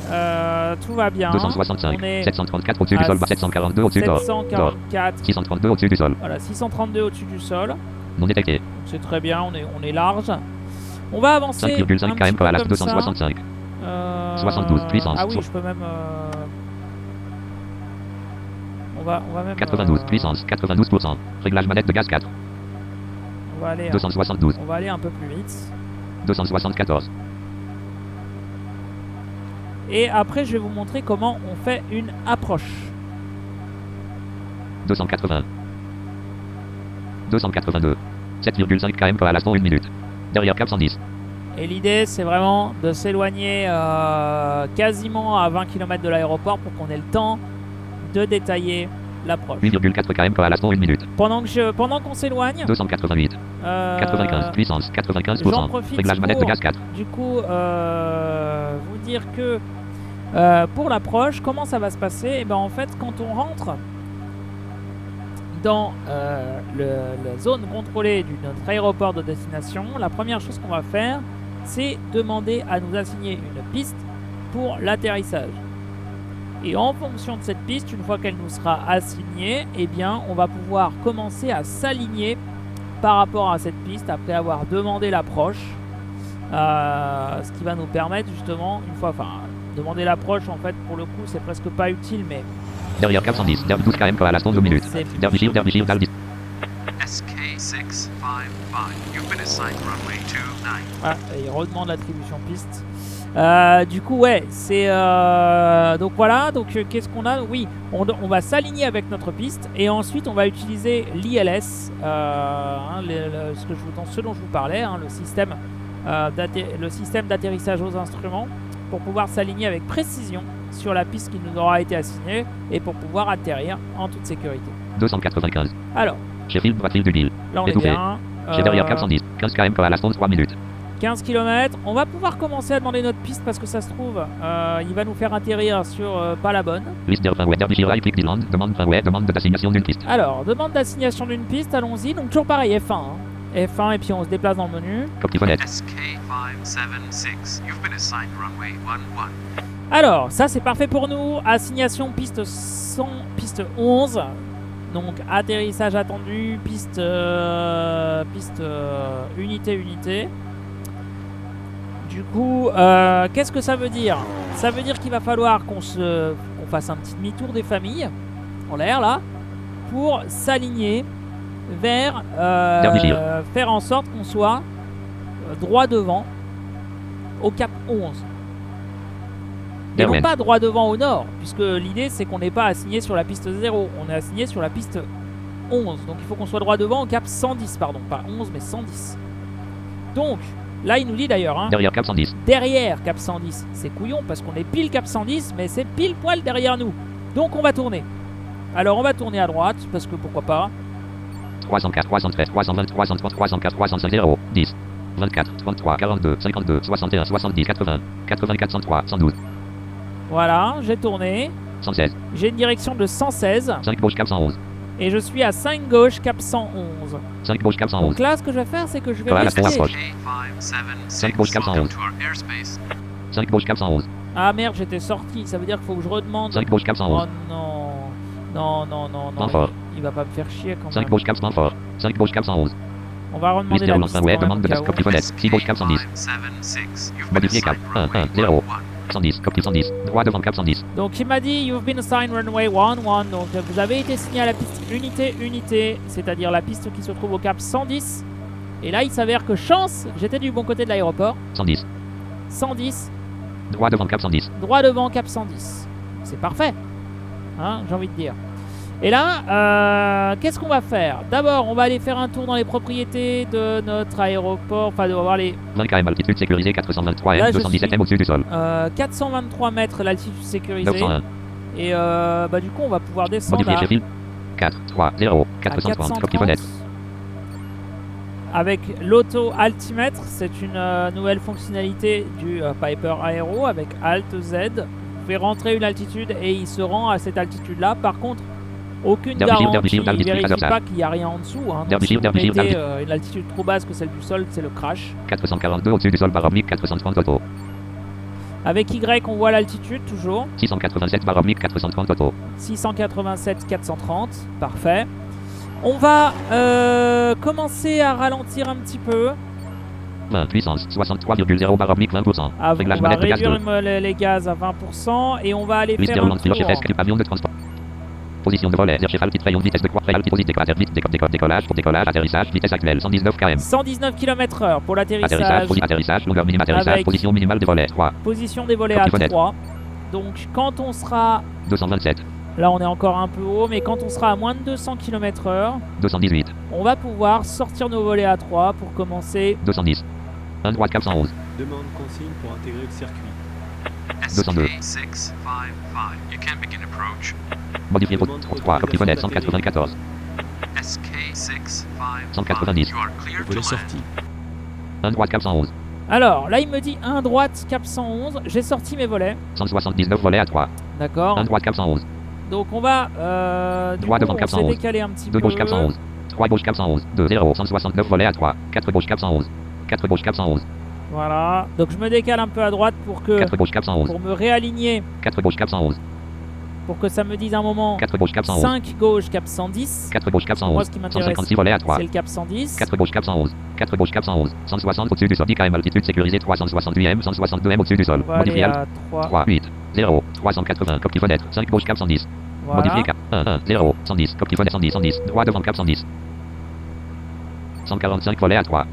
Speaker 1: tout va bien.
Speaker 2: 265,
Speaker 1: On est
Speaker 2: 734 au-dessus du
Speaker 1: à
Speaker 2: sol, 742 au-dessus d'or,
Speaker 1: 744,
Speaker 2: 632 au-dessus du sol,
Speaker 1: voilà, 632 au-dessus du sol.
Speaker 2: non détecté,
Speaker 1: C'est très bien, on est large. On va avancer
Speaker 2: 5,5
Speaker 1: un petit
Speaker 2: km
Speaker 1: peu
Speaker 2: à la
Speaker 1: comme ça.
Speaker 2: 265, 72 puissance.
Speaker 1: Ah oui, je peux même... On va même...
Speaker 2: 92 puissance, 92%, réglage manette de gaz 4,
Speaker 1: On va aller...
Speaker 2: 272,
Speaker 1: On va aller un peu plus vite.
Speaker 2: 274,
Speaker 1: Et après, je vais vous montrer comment on fait une approche.
Speaker 2: 280, 282, 7,5 km à l'instant 1 minute, derrière 410,
Speaker 1: Et l'idée, c'est vraiment de s'éloigner quasiment à 20 km de l'aéroport pour qu'on ait le temps de détailler l'approche.
Speaker 2: 8,4 km à l'instant 1 minute,
Speaker 1: Pendant qu'on s'éloigne,
Speaker 2: 288, 95 puissance,
Speaker 1: j'en
Speaker 2: 95%,
Speaker 1: profite
Speaker 2: réglage manette de
Speaker 1: pour,
Speaker 2: gaz 4,
Speaker 1: du coup, vous dire que pour l'approche, comment ça va se passer? Et ben en fait, quand on rentre dans la zone contrôlée de notre aéroport de destination, la première chose qu'on va faire, c'est demander à nous assigner une piste pour l'atterrissage. Et en fonction de cette piste, une fois qu'elle nous sera assignée, eh bien, on va pouvoir commencer à s'aligner par rapport à cette piste après avoir demandé l'approche. Ce qui va nous permettre justement, une fois, enfin, demander l'approche, en fait, pour le coup, c'est presque pas utile, mais
Speaker 2: derrière 410, 12 km à l'instant 2 minutes,
Speaker 1: c'est
Speaker 2: dervichir, d'Aldis,
Speaker 4: SK655, you've been assigned runway 29.
Speaker 1: Ah, et il redemande l'attribution piste. Du coup, ouais, c'est... donc voilà, donc qu'est-ce qu'on a? Oui, on va s'aligner avec notre piste et ensuite on va utiliser l'ILS, ce dont je vous parlais, hein, le système d'atterrissage aux instruments, pour pouvoir s'aligner avec précision sur la piste qui nous aura été assignée et pour pouvoir atterrir en toute sécurité.
Speaker 2: 295,
Speaker 1: Alors,
Speaker 2: Sheffield, Bradfield du Lille,
Speaker 1: là on est
Speaker 2: étouffé,
Speaker 1: bien.
Speaker 2: j'ai derrière 410, 15 km à l'instant 3 minutes,
Speaker 1: 15 km, on va pouvoir commencer à demander notre piste parce que ça se trouve, il va nous faire atterrir sur pas la bonne.
Speaker 2: liste der Runway, dervichir, Click Dylan, demande Runway, demande d'assignation d'une piste,
Speaker 1: Alors, demande d'assignation d'une piste, allons-y. Donc toujours pareil, F1. Hein. F1 et puis on se déplace dans le menu.
Speaker 2: copie fenêtre,
Speaker 4: SK576, you've been assigned runway 11.
Speaker 1: Alors, ça c'est parfait pour nous. Assignation piste 100, piste 11. Donc atterrissage attendu, piste unité. Du coup, qu'est-ce que ça veut dire? Ça veut dire qu'il va falloir qu'on fasse un petit demi-tour des familles en l'air là pour s'aligner vers faire en sorte qu'on soit droit devant au cap 11. Et non pas droit devant au nord, puisque l'idée c'est qu'on n'est pas assigné sur la piste 0, on est assigné sur la piste 11. Donc il faut qu'on soit droit devant au cap 110, pardon, pas 11 mais 110. Donc là il nous dit d'ailleurs, hein,
Speaker 2: derrière 410,
Speaker 1: derrière cap 110, c'est couillon parce qu'on est pile cap 110, mais c'est pile poil derrière nous. Donc on va tourner. Alors on va tourner à droite, parce que pourquoi pas.
Speaker 2: 304, 313, 320, 330, 304, 305, 0, 10, 24, 33, 42, 52, 61, 70, 80, 84, 103, 112,
Speaker 1: Voilà, j'ai tourné.
Speaker 2: 116,
Speaker 1: J'ai une direction de 116
Speaker 2: 5 gauche, cap 111,
Speaker 1: et je suis à 5 gauche cap 111.
Speaker 2: 5 gauche, cap 111,
Speaker 1: Donc là ce que je vais faire c'est que je vais
Speaker 2: Voilà,
Speaker 1: rester...
Speaker 2: la approche.
Speaker 4: SK576,
Speaker 2: 5 gauche, cap
Speaker 4: welcome
Speaker 2: 111.
Speaker 4: to our airspace.
Speaker 2: 5 gauche, cap 111,
Speaker 1: Ah merde, j'étais sorti, ça veut dire qu'il faut que je redemande.
Speaker 2: 5 gauche, cap
Speaker 1: Oh
Speaker 2: 111,
Speaker 1: non. Non.
Speaker 2: Renfort.
Speaker 1: Il va pas me faire chier quand
Speaker 2: 5
Speaker 1: même.
Speaker 2: gauche, cap 100, 5 gauche, cap 111,
Speaker 1: On va redemander
Speaker 2: liste
Speaker 1: la
Speaker 2: der
Speaker 1: piste
Speaker 2: Runway,
Speaker 1: quand même,
Speaker 2: demande de
Speaker 1: au cas où.
Speaker 2: copie fenêtre, 6 gauche, cap 110,
Speaker 4: SK576, you've been
Speaker 2: modifier cap,
Speaker 4: assigned
Speaker 2: 1,
Speaker 4: runway
Speaker 2: 1, 0,
Speaker 4: 11.
Speaker 2: 110, copie 110, droit devant cap 110.
Speaker 1: Donc il m'a dit You've been assigned runway 11, donc vous avez été signé à la piste unité, c'est-à-dire la piste qui se trouve au cap 110. Et là il s'avère que chance, j'étais du bon côté de l'aéroport.
Speaker 2: 110,
Speaker 1: 110,
Speaker 2: droit devant cap 110.
Speaker 1: droit devant cap 110. C'est parfait, hein, j'ai envie de dire. Et là, qu'est-ce qu'on va faire? D'abord, on va aller faire un tour dans les propriétés de notre aéroport, enfin, on va voir les
Speaker 2: 20 km altitude sécurisée 423
Speaker 1: Là,
Speaker 2: m,
Speaker 1: je
Speaker 2: 217
Speaker 1: suis-
Speaker 2: m au-dessus du sol.
Speaker 1: 423 mètres l'altitude sécurisée.
Speaker 2: 901,
Speaker 1: Et bah, du coup, on va pouvoir descendre
Speaker 2: modifié
Speaker 1: à,
Speaker 2: Sheffield. 4, 3, 0,
Speaker 1: à
Speaker 2: 430, copie
Speaker 1: 430.
Speaker 2: fenêtre.
Speaker 1: Avec l'auto-altimètre, c'est une nouvelle fonctionnalité du Piper Aero avec Alt Z. Vous pouvez rentrer une altitude et il se rend à cette altitude-là. Par contre, aucune
Speaker 2: Derbyshire,
Speaker 1: garantie,
Speaker 2: Derbyshire,
Speaker 1: il
Speaker 2: Derbyshire,
Speaker 1: vérifie
Speaker 2: Derbyshire.
Speaker 1: pas qu'il n'y a rien en dessous. Hein. Donc,
Speaker 2: Derbyshire,
Speaker 1: si vous
Speaker 2: Derbyshire,
Speaker 1: mettez
Speaker 2: Derbyshire.
Speaker 1: une altitude trop basse que celle du sol, c'est le crash.
Speaker 2: 442 au-dessus du sol, barre oblique 430 auto.
Speaker 1: Avec Y, on voit l'altitude toujours.
Speaker 2: 687 barre oblique 430 auto.
Speaker 1: 687 430, parfait. On va commencer à ralentir un petit peu.
Speaker 2: 20, puissance 63,0 barre oblique 20%.
Speaker 1: On
Speaker 2: Réglage
Speaker 1: va
Speaker 2: manette de gaz 2.
Speaker 1: réduire les gaz à 20% et on va aller
Speaker 2: Liste
Speaker 1: faire un
Speaker 2: déroulante pilote
Speaker 1: tour.
Speaker 2: chef avion de transport. Position de volet, air chef altitude rayon vitesse de croix, altitude décollage pour décollage, atterrissage, vitesse actuelle 119 km.
Speaker 1: 119 km/h pour
Speaker 2: Atterrissage,
Speaker 1: l'atterrissage.
Speaker 2: atterrissage, longueur minimum atterrissage,
Speaker 1: Avec-
Speaker 2: position minimale de volet 3,
Speaker 1: Position des volets à
Speaker 2: Copie fenêtre.
Speaker 1: 3. Donc quand on sera,
Speaker 2: 227,
Speaker 1: là on est encore un peu haut, mais quand on sera à moins de 200 km/h,
Speaker 2: 218,
Speaker 1: on va pouvoir sortir nos volets à 3 pour commencer.
Speaker 2: 210, 1 droite cap 111,
Speaker 5: Demande consigne pour intégrer le circuit.
Speaker 2: 202.
Speaker 4: SK655. You can begin approach.
Speaker 2: modifié route 3, copie fenêtre 194,
Speaker 4: SK655.
Speaker 2: 190.
Speaker 4: You are clear to
Speaker 3: Volet
Speaker 4: land.
Speaker 3: sorti.
Speaker 2: 1 droite cap 111,
Speaker 1: Alors là il me dit 1 droite cap 111. J'ai sorti mes volets.
Speaker 2: 179 volets à 3,
Speaker 1: D'accord.
Speaker 2: 1 droite cap 111,
Speaker 1: Donc on va. Du
Speaker 2: Droit
Speaker 1: coup,
Speaker 2: devant
Speaker 1: on
Speaker 2: cap
Speaker 1: s'est
Speaker 2: 111.
Speaker 1: décalé un petit
Speaker 2: 2
Speaker 1: peu.
Speaker 2: gauche cap 111, 3 gauche cap 111, 2 0, 169 volets à 3, 4 gauche cap 111, 4 gauche cap 111,
Speaker 1: Voilà. Donc je me décale un peu à droite pour que
Speaker 2: 4 gauche cap 111,
Speaker 1: pour me réaligner,
Speaker 2: 4 gauche cap 111,
Speaker 1: pour que ça me dise un moment
Speaker 2: 4 gauche cap 111,
Speaker 1: 5 gauche cap 110.
Speaker 2: 4 gauche cap
Speaker 1: Moi
Speaker 2: 111,
Speaker 1: ce qui m'intéresse
Speaker 2: 156 volets à 3,
Speaker 1: c'est le cap 110.
Speaker 2: 4 gauche cap 111, 4 gauche cap 111, 160 au-dessus du sol, 10 km altitude sécurisée 368 m, 162 m au-dessus du sol,
Speaker 1: On va aller
Speaker 2: modifié
Speaker 1: à 3.
Speaker 2: 3, 8, 0, 380, copie fenêtre, 5 gauche cap 110,
Speaker 1: Voilà.
Speaker 2: modifié cap 1, 0, 110, copie fenêtre 110, 110, droit devant cap 110, 145 volets à 3,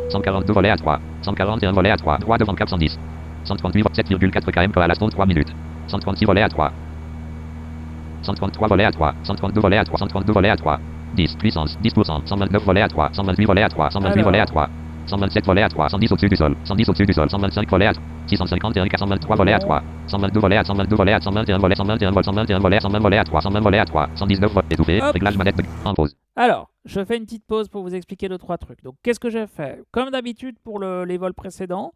Speaker 2: 142 volets à 3, 141 volets à 3, droit devant cap 110, 138, 7,4 km à la seconde 3 minutes, 136 volets à 3, 133 volets à 3, 132 volets à 3, 132 volets à 3, 10, puissance, 10%, 129 volets à 3, 128 volets à 3, 128 volets à 3, 127 volets à 3, 110 au-dessus du sol, 110 au-dessus du sol, 125 volets à 3, 651, 423 volets à 3, 122 volets à 122 volets à 121 volets, 121 volets, 121 volets, 120 volets à 3, 120 volets à 3, 119 volets, étouffé,
Speaker 1: Hop.
Speaker 2: réglage manette, en pause.
Speaker 1: Alors, je fais une petite pause pour vous expliquer 2-3 trucs. Donc, qu'est-ce que j'ai fait? Comme d'habitude pour les vols précédents,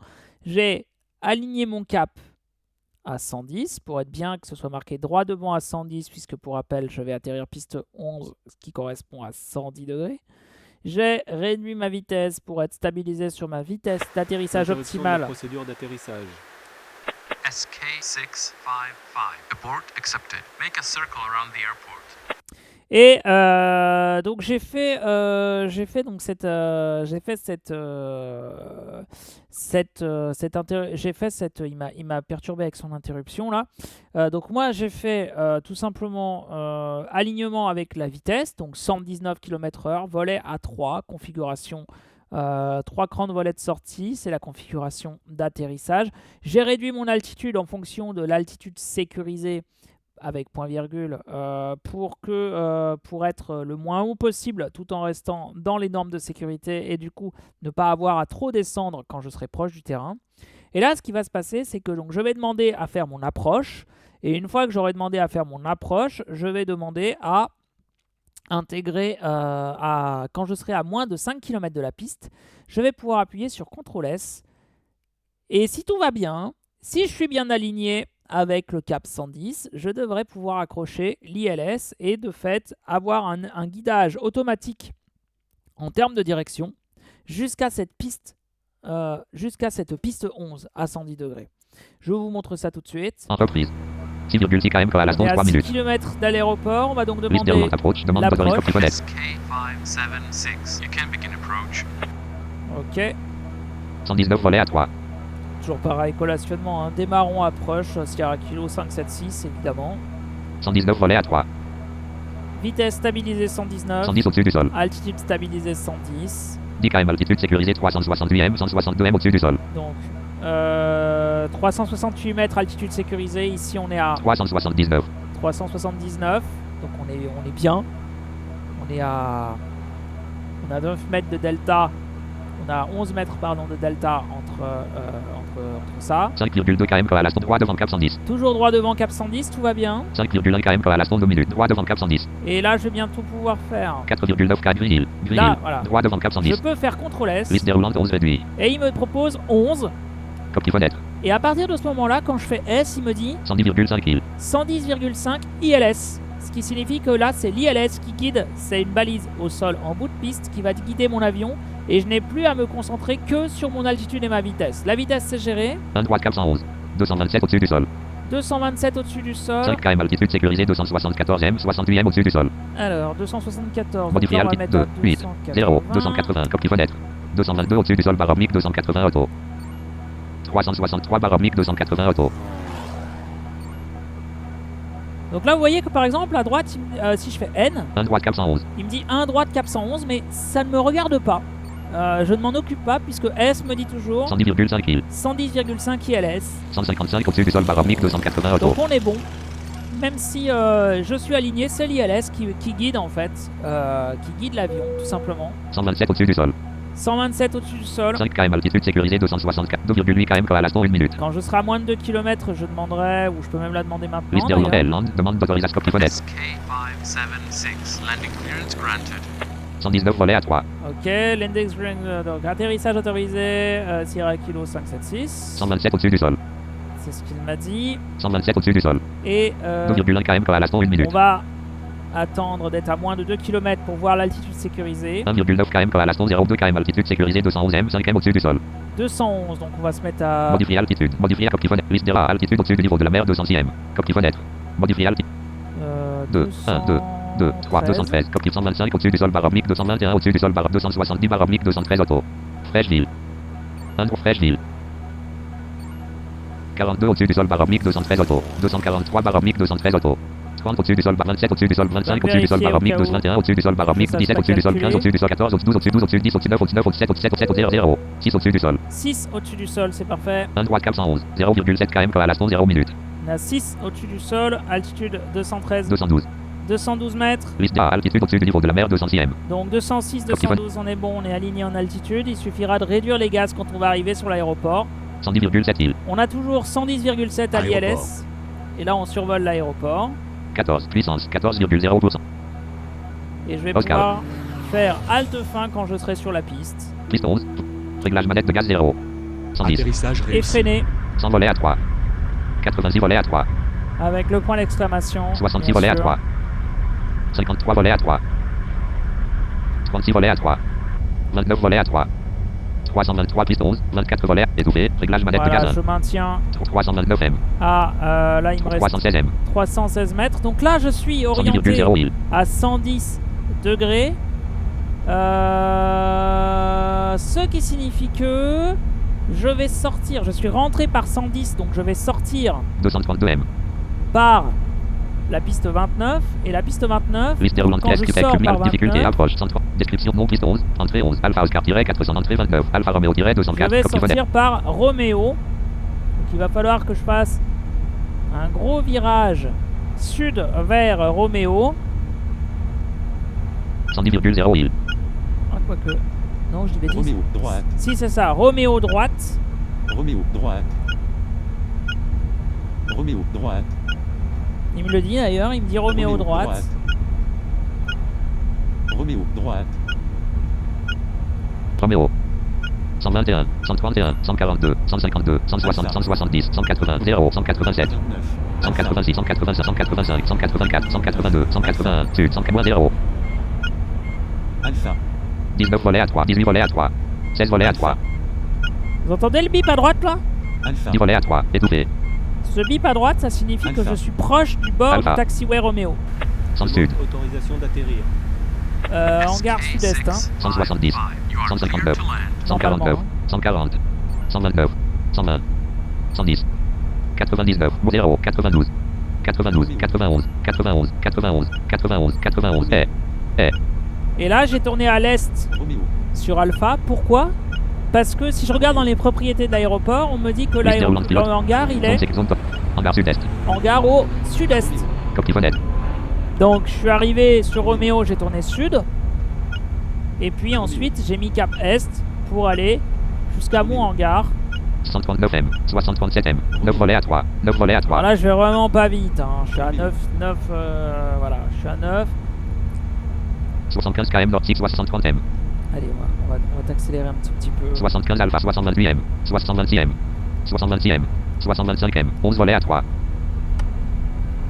Speaker 1: j'ai aligné mon cap à 110 pour être bien que ce soit marqué droit devant à 110, puisque pour rappel, je vais atterrir piste 11, ce qui correspond à 110 degrés. J'ai réduit ma vitesse pour être stabilisé sur ma vitesse d'atterrissage
Speaker 5: Interruption de la
Speaker 1: optimale.
Speaker 5: procédure d'atterrissage.
Speaker 4: SK655. Abort accepted. Make a circle around the airport.
Speaker 1: Et donc j'ai fait donc il m'a perturbé avec son interruption là. Donc moi j'ai fait tout simplement alignement avec la vitesse, donc 119 km/h, volet à 3, configuration 3 crans de volet de sortie, c'est la configuration d'atterrissage. J'ai réduit mon altitude en fonction de l'altitude sécurisée avec point virgule pour être le moins haut possible tout en restant dans les normes de sécurité et du coup ne pas avoir à trop descendre quand je serai proche du terrain. Et là ce qui va se passer c'est que donc, je vais demander à faire mon approche et une fois que j'aurai demandé à faire mon approche, je vais demander à intégrer quand je serai à moins de 5 km de la piste, je vais pouvoir appuyer sur CTRL S et si tout va bien, si je suis bien aligné avec le cap 110, je devrais pouvoir accrocher l'ILS et de fait avoir un guidage automatique en termes de direction jusqu'à cette piste 11 à 110 degrés. Je vous montre ça tout de suite.
Speaker 2: Entreprise. 6,6 km à la
Speaker 1: On est
Speaker 2: seconde
Speaker 1: à
Speaker 2: 3
Speaker 1: 6
Speaker 2: minutes.
Speaker 1: km d'aéroport, on va donc
Speaker 2: Liste
Speaker 1: demander
Speaker 2: déroulante approach, demande
Speaker 1: l'approche.
Speaker 2: motoriste, copie fenêtre.
Speaker 4: SK576. You can begin approach.
Speaker 1: OK.
Speaker 2: 119 volets à 3.
Speaker 1: Toujours pareil, collationnement, hein. Démarrons approche, Sierra Kilo 576 évidemment.
Speaker 2: 119 volets à 3.
Speaker 1: Vitesse stabilisée 119.
Speaker 2: 110 au-dessus du sol.
Speaker 1: Altitude stabilisée 110.
Speaker 2: 10 km altitude sécurisée 368 m, 162 m au-dessus du sol.
Speaker 1: Donc 368 mètres altitude sécurisée. Ici on est à
Speaker 2: 379.
Speaker 1: 379. Donc on est bien. On a 9 mètres de delta. On a 11 mètres pardon, de delta entre ça.
Speaker 2: 5,2 km à la seconde droit devant cap 110.
Speaker 1: Toujours droit devant cap 110, tout va bien.
Speaker 2: 5,1 km à la seconde 2 minutes. Droit devant cap 110.
Speaker 1: Et là je vais bientôt pouvoir faire.
Speaker 2: 4,9 km Green Hill.
Speaker 1: Là, voilà.
Speaker 2: Droit devant cap
Speaker 1: Je
Speaker 2: 110.
Speaker 1: peux faire CTRL S.
Speaker 2: Liste déroulante 11 réduit.
Speaker 1: Et il me propose 11.
Speaker 2: Coquille fenêtre.
Speaker 1: Et à partir de ce moment-là, quand je fais S, il me dit
Speaker 2: 110,5 kg.
Speaker 1: 110,5 ILS. Ce qui signifie que là, c'est l'ILS qui guide. C'est une balise au sol en bout de piste qui va guider mon avion. Et je n'ai plus à me concentrer que sur mon altitude et ma vitesse. La vitesse, c'est géré.
Speaker 2: 1 droit cap 111. 227 au-dessus du sol.
Speaker 1: 227 au-dessus du sol.
Speaker 2: 5 km altitude sécurisée 274 m, 68 m au-dessus du sol.
Speaker 1: Alors, 274.
Speaker 2: Modifier
Speaker 1: donc là, on va
Speaker 2: altitude
Speaker 1: mettre
Speaker 2: 2, 8, 0,
Speaker 1: 280.
Speaker 2: 280, coquille fenêtre. 222 au-dessus du sol baromique 280 auto. 363 baromique 280 auto.
Speaker 1: Donc là, vous voyez que par exemple, à droite, si je fais N,
Speaker 2: 1 droit cap 111.
Speaker 1: il me dit 1 droite cap 111, mais ça ne me regarde pas. Je ne m'en occupe pas puisque S me dit toujours
Speaker 2: 110,5 kg.
Speaker 1: 110,5 ILS.
Speaker 2: 155 au-dessus du sol baromique 280 auto.
Speaker 1: Donc on est bon. Même si je suis aligné, c'est l'ILS qui guide en fait, qui guide l'avion tout simplement.
Speaker 2: 127 au-dessus du sol.
Speaker 1: 127 au-dessus du sol.
Speaker 2: 5 km altitude sécurisée 264, 2,8 km à la seconde 1 minute.
Speaker 1: Quand je serai à moins de 2 km, je demanderai, ou je peux même la demander maintenant.
Speaker 2: Liste déroulante
Speaker 1: d'ailleurs.
Speaker 2: Land, demande d'autorisation coquille fenêtre.
Speaker 4: SK576, landing clearance granted.
Speaker 2: 119 volets à 3.
Speaker 1: Ok, l'index ring, donc atterrissage autorisé, Sierra Kilo 576.
Speaker 2: 127 au-dessus du sol.
Speaker 1: C'est ce qu'il m'a dit.
Speaker 2: 127 au-dessus du sol.
Speaker 1: Et
Speaker 2: 2,1 km à la seconde 1 minute.
Speaker 1: on va attendre d'être à moins de 2 km pour voir l'altitude sécurisée.
Speaker 2: 1,9 km à la seconde 0,2 km altitude sécurisée 211 m, 5 m au-dessus du sol.
Speaker 1: 211, donc on va se mettre à
Speaker 2: Modifier altitude. Modifier coquille fenêtre. Liste d'erreur. Altitude au-dessus du niveau de la mer 206 m. Coquille fenêtre. Modifier altitude. 2, 1, 2, 2, 3, 213. Coquille 125 au-dessus du sol baromique 221 au-dessus du sol baromique 270 baromique 213 auto. Fraîcheville. 1 pour Fraîcheville. 42 au-dessus du sol baromique 213 auto. 243 baromique 213 auto. 30 au-dessus du sol 27 au-dessus du sol 25 au-dessus du sol baromique 221 au-dessus du sol baromique 17 au-dessus du sol 15 au-dessus du sol 14 au-dessus 12 au-dessus 12 au-dessus 10 au-dessus 9 au-dessus 9 au-dessus 7 au-dessus 7 au-dessus 0 6 au-dessus du sol.
Speaker 1: 6 au-dessus du sol, c'est parfait.
Speaker 2: 1 droit cap 111. 0,7 km à la seconde 0 minute.
Speaker 1: On a 6 au-dessus du sol, altitude 213,
Speaker 2: 212.
Speaker 1: 212 mètres.
Speaker 2: Liste d'erreur. Altitude au-dessus du niveau de la mer 206 m.
Speaker 1: Donc 206, 212, on est bon, on est aligné en altitude. Il suffira de réduire les gaz quand on va arriver sur l'aéroport.
Speaker 2: 110,7 îles.
Speaker 1: On a toujours 110,7 à
Speaker 5: Aéroport.
Speaker 1: l'ILS. Et là, on survole l'aéroport.
Speaker 2: 14. Puissance 14,0%.
Speaker 1: Et je vais
Speaker 2: Oscar.
Speaker 1: pouvoir faire halte fin quand je serai sur la piste.
Speaker 2: Piste 11. Réglage manette de gaz 0. 110.
Speaker 5: Atterrissage
Speaker 1: Et
Speaker 5: réussi.
Speaker 1: freiner
Speaker 2: 100 volets à 3. 86 volets à 3.
Speaker 1: avec le point d'exclamation.
Speaker 2: 66
Speaker 1: bien
Speaker 2: volets à
Speaker 1: sûr.
Speaker 2: 3. 53 volets à 3. 36 volets à 3. 29 volets à 3. 323 piste 11. 24 volets étouffé. Réglage manette de
Speaker 1: Voilà,
Speaker 2: gaz
Speaker 1: je
Speaker 2: 1.
Speaker 1: maintiens
Speaker 2: 329 m.
Speaker 1: à là il me reste
Speaker 2: 316 m.
Speaker 1: 316 mètres. Donc là je suis orienté
Speaker 2: 110,0 îles.
Speaker 1: à 110 degrés. Ce qui signifie que je vais sortir. Je suis rentré par 110, donc je vais sortir
Speaker 2: 232 m.
Speaker 1: par la piste 29. Et la piste 29,
Speaker 2: Liste déroulante
Speaker 1: quand
Speaker 2: test
Speaker 1: je
Speaker 2: qui fait
Speaker 1: sors
Speaker 2: cumul
Speaker 1: par
Speaker 2: difficulté
Speaker 1: 29,
Speaker 2: approche 103. Description non piste 11. Entrée 11. Alpha Oscar-400 entrée 29. Alpha
Speaker 1: je
Speaker 2: Romeo-204.
Speaker 1: vais
Speaker 2: Coquille fenêtre.
Speaker 1: sortir par Roméo. Donc il va falloir que je fasse un gros virage sud vers Roméo.
Speaker 2: 110,0 îles.
Speaker 1: Ah, quoique. Non, je dis bêtise.
Speaker 5: Roméo, droite.
Speaker 1: Si, c'est ça. Roméo droite.
Speaker 5: Roméo, droite. Roméo, droite.
Speaker 1: Il me le dit d'ailleurs. Il me dit Roméo droite.
Speaker 5: Roméo, droite.
Speaker 2: Roméo. 121, 131, 142, 152, 160, 170, 180, 0, 187,
Speaker 5: 29.
Speaker 2: 186, 185, 185, 184, 182, 181, sud, 100, 0.
Speaker 5: Alpha.
Speaker 2: 19 volets à 3, 18 volets à 3, 16 volets à 3,
Speaker 1: Vous entendez le bip à droite là?
Speaker 5: Alpha.
Speaker 2: 10 volets à 3, étouffé,
Speaker 1: Ce bip à droite, ça signifie que
Speaker 5: Alpha.
Speaker 1: je suis proche du bord
Speaker 2: Alpha.
Speaker 1: du taxiway Roméo.
Speaker 2: 100 sud,
Speaker 5: Autorisation d'atterrir.
Speaker 1: En gare sud-est. Hein.
Speaker 2: 170, 159, 149,
Speaker 1: Normalement,
Speaker 2: 140, 129, 120, 110, 99, 0, 92, 92, 91, 91, 91, 91, 91,
Speaker 1: Et là, j'ai tourné à l'est
Speaker 5: Roméo.
Speaker 1: sur Alpha. Pourquoi? Parce que si je regarde dans les propriétés de l'aéroport, on me dit que le hangar, il est
Speaker 2: hangar sud-est,
Speaker 1: hangar au sud-est.
Speaker 2: copie fenêtre,
Speaker 1: Donc je suis arrivé sur Roméo, j'ai tourné sud. Et puis ensuite, j'ai mis cap est pour aller jusqu'à mon hangar.
Speaker 2: 139M, 6037M, 9 volets à 3, 9 volets à 3,
Speaker 1: Alors là, je vais vraiment pas vite. Hein. Je suis à 9, voilà, je suis à 9.
Speaker 2: 75 km Nordique, 6030M,
Speaker 1: Allez, on va t'accélérer un petit peu.
Speaker 2: 75 Alpha, 628M, 626M, 626M, 625M, 11 volets à 3,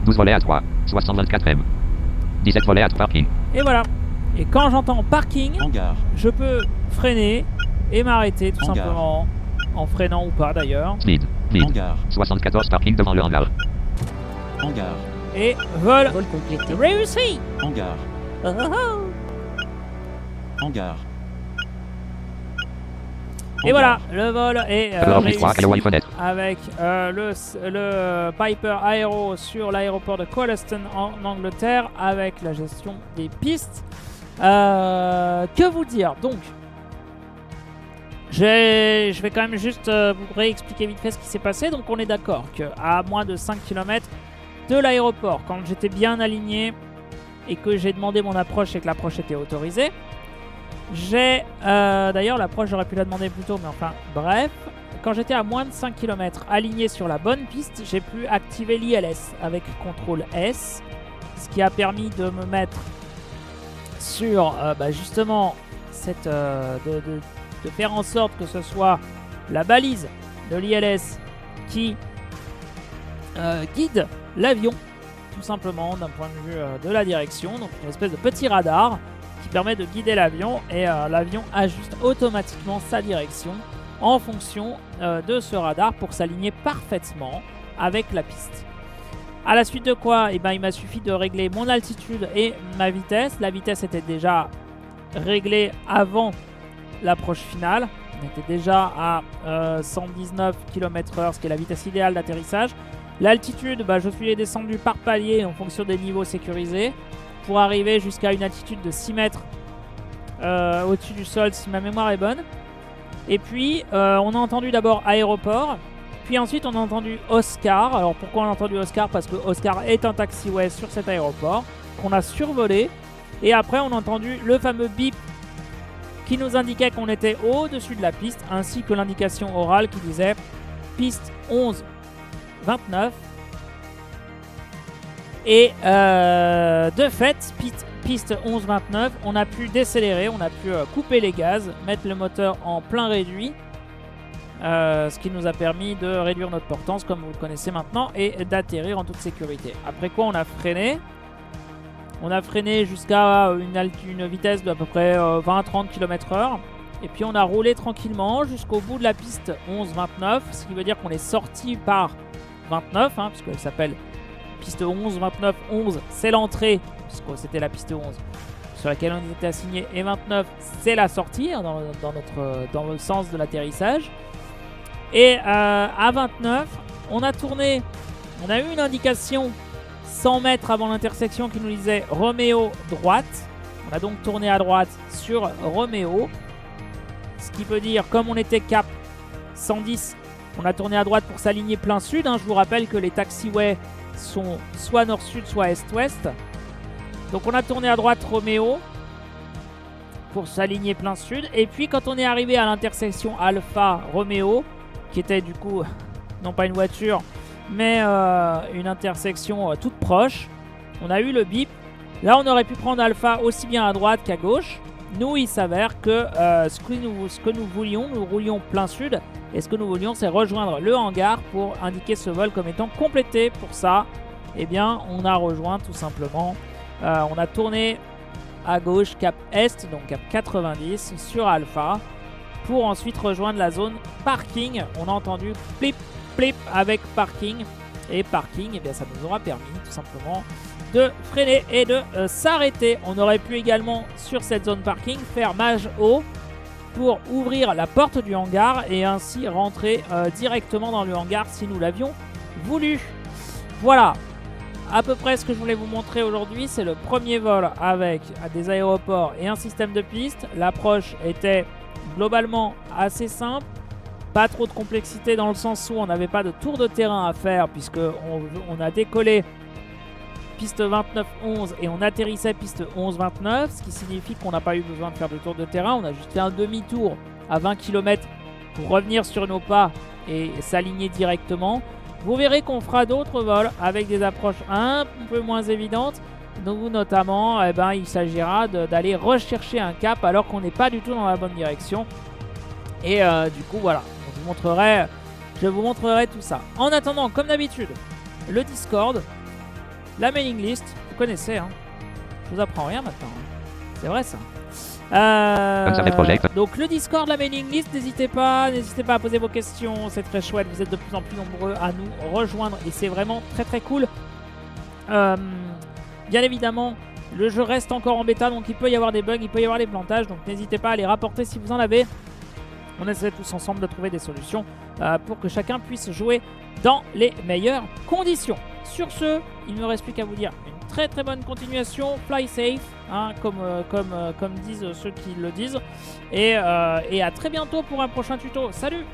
Speaker 2: 12 volets à 3, 624M, 17 volets à 3 parking,
Speaker 1: Et voilà. Et quand j'entends parking,
Speaker 5: Hangar.
Speaker 1: je peux freiner et m'arrêter tout
Speaker 5: Hangar.
Speaker 1: simplement. En freinant ou pas d'ailleurs.
Speaker 2: speed, vide,
Speaker 5: Hangar.
Speaker 2: 74 parking devant le hangar,
Speaker 5: Hangar.
Speaker 1: Et vol
Speaker 6: Vol complété.
Speaker 1: réussi.
Speaker 5: Hangar.
Speaker 1: Oh, oh, oh.
Speaker 5: Hangar.
Speaker 1: Et voilà, le vol est
Speaker 2: alors 3
Speaker 1: réussi
Speaker 2: kW fenêtre,
Speaker 1: avec le Piper Aero sur l'aéroport de Colston en Angleterre avec la gestion des pistes. Que vous dire? Donc, je vais quand même juste vous réexpliquer vite fait ce qui s'est passé. Donc on est d'accord qu'à moins de 5 km de l'aéroport, quand j'étais bien aligné et que j'ai demandé mon approche et que l'approche était autorisée, d'ailleurs l'approche j'aurais pu la demander plus tôt, mais enfin bref, quand j'étais à moins de 5 km aligné sur la bonne piste, j'ai pu activer l'ILS avec CTRL S, ce qui a permis de me mettre sur justement cette de faire en sorte que ce soit la balise de l'ILS qui guide l'avion, tout simplement d'un point de vue de la direction. Donc une espèce de petit radar qui permet de guider l'avion et l'avion ajuste automatiquement sa direction en fonction de ce radar pour s'aligner parfaitement avec la piste. À la suite de quoi, il m'a suffi de régler mon altitude et ma vitesse. La vitesse était déjà réglée avant l'approche finale. On était déjà à 119 km/h, ce qui est la vitesse idéale d'atterrissage. L'altitude, je suis descendu par palier en fonction des niveaux sécurisés pour arriver jusqu'à une altitude de 6 mètres au-dessus du sol si ma mémoire est bonne. Et puis on a entendu d'abord aéroport, puis ensuite on a entendu Oscar. Alors pourquoi on a entendu Oscar? Parce que Oscar est un taxiway sur cet aéroport qu'on a survolé. Et après on a entendu le fameux bip qui nous indiquait qu'on était au-dessus de la piste, ainsi que l'indication orale qui disait piste 11-29. Et de fait, piste 11-29, on a pu décélérer, on a pu couper les gaz, mettre le moteur en plein réduit, ce qui nous a permis de réduire notre portance, comme vous le connaissez maintenant, et d'atterrir en toute sécurité. Après quoi, on a freiné. On a freiné jusqu'à une vitesse d'à peu près 20-30 km/h. Et puis on a roulé tranquillement jusqu'au bout de la piste 11-29. Ce qui veut dire qu'on est sorti par 29, puisqu'elle s'appelle piste 11, 29, 11. C'est l'entrée, puisque c'était la piste 11 sur laquelle on était assigné. Et 29, c'est la sortie dans le sens de l'atterrissage. Et à 29, on a tourné. On a eu une indication 100 mètres avant l'intersection qui nous disait Roméo droite. On a donc tourné à droite sur Roméo. Ce qui veut dire, comme on était cap 110, on a tourné à droite pour s'aligner plein sud. Je vous rappelle que les taxiways sont soit nord-sud, soit est-ouest. Donc on a tourné à droite Roméo pour s'aligner plein sud. Et puis quand on est arrivé à l'intersection Alpha Roméo, qui était du coup non pas une voiture, mais une intersection toute proche, on a eu le bip. Là on aurait pu prendre Alpha aussi bien à droite qu'à gauche. Nous il s'avère que ce que nous voulions, nous roulions plein sud, et ce que nous voulions c'est rejoindre le hangar pour indiquer ce vol comme étant complété. Pour ça, eh bien on a rejoint tout simplement, on a tourné à gauche cap est, donc cap 90 sur Alpha, pour ensuite rejoindre la zone parking. On a entendu plip plip avec parking, et parking, eh bien ça nous aura permis tout simplement de freiner et de s'arrêter. On aurait pu également sur cette zone parking faire mage haut pour ouvrir la porte du hangar et ainsi rentrer directement dans le hangar si nous l'avions voulu. Voilà, à peu près ce que je voulais vous montrer aujourd'hui. C'est le premier vol avec des aéroports et un système de piste. L'approche était globalement assez simple. Pas trop de complexité dans le sens où on n'avait pas de tour de terrain à faire puisque on a décollé piste 29-11 et on atterrissait piste 11-29, ce qui signifie qu'on n'a pas eu besoin de faire de tour de terrain. On a juste fait un demi-tour à 20 km pour revenir sur nos pas et s'aligner directement. Vous verrez qu'on fera d'autres vols avec des approches un peu moins évidentes. Donc notamment, il s'agira d'aller rechercher un cap alors qu'on n'est pas du tout dans la bonne direction. Et du coup, voilà, je vous montrerai tout ça. En attendant, comme d'habitude, le Discord, la mailing list, vous connaissez, hein. Je vous apprends rien maintenant, hein. C'est vrai ça. Donc le Discord, la mailing list, n'hésitez pas à poser vos questions, c'est très chouette, vous êtes de plus en plus nombreux à nous rejoindre et c'est vraiment très très cool. Bien évidemment, le jeu reste encore en bêta, donc il peut y avoir des bugs, il peut y avoir des plantages, donc n'hésitez pas à les rapporter si vous en avez. On essaie tous ensemble de trouver des solutions pour que chacun puisse jouer dans les meilleures conditions. Sur ce, il ne me reste plus qu'à vous dire une très très bonne continuation, fly safe, hein, comme disent ceux qui le disent, et à très bientôt pour un prochain tuto. Salut!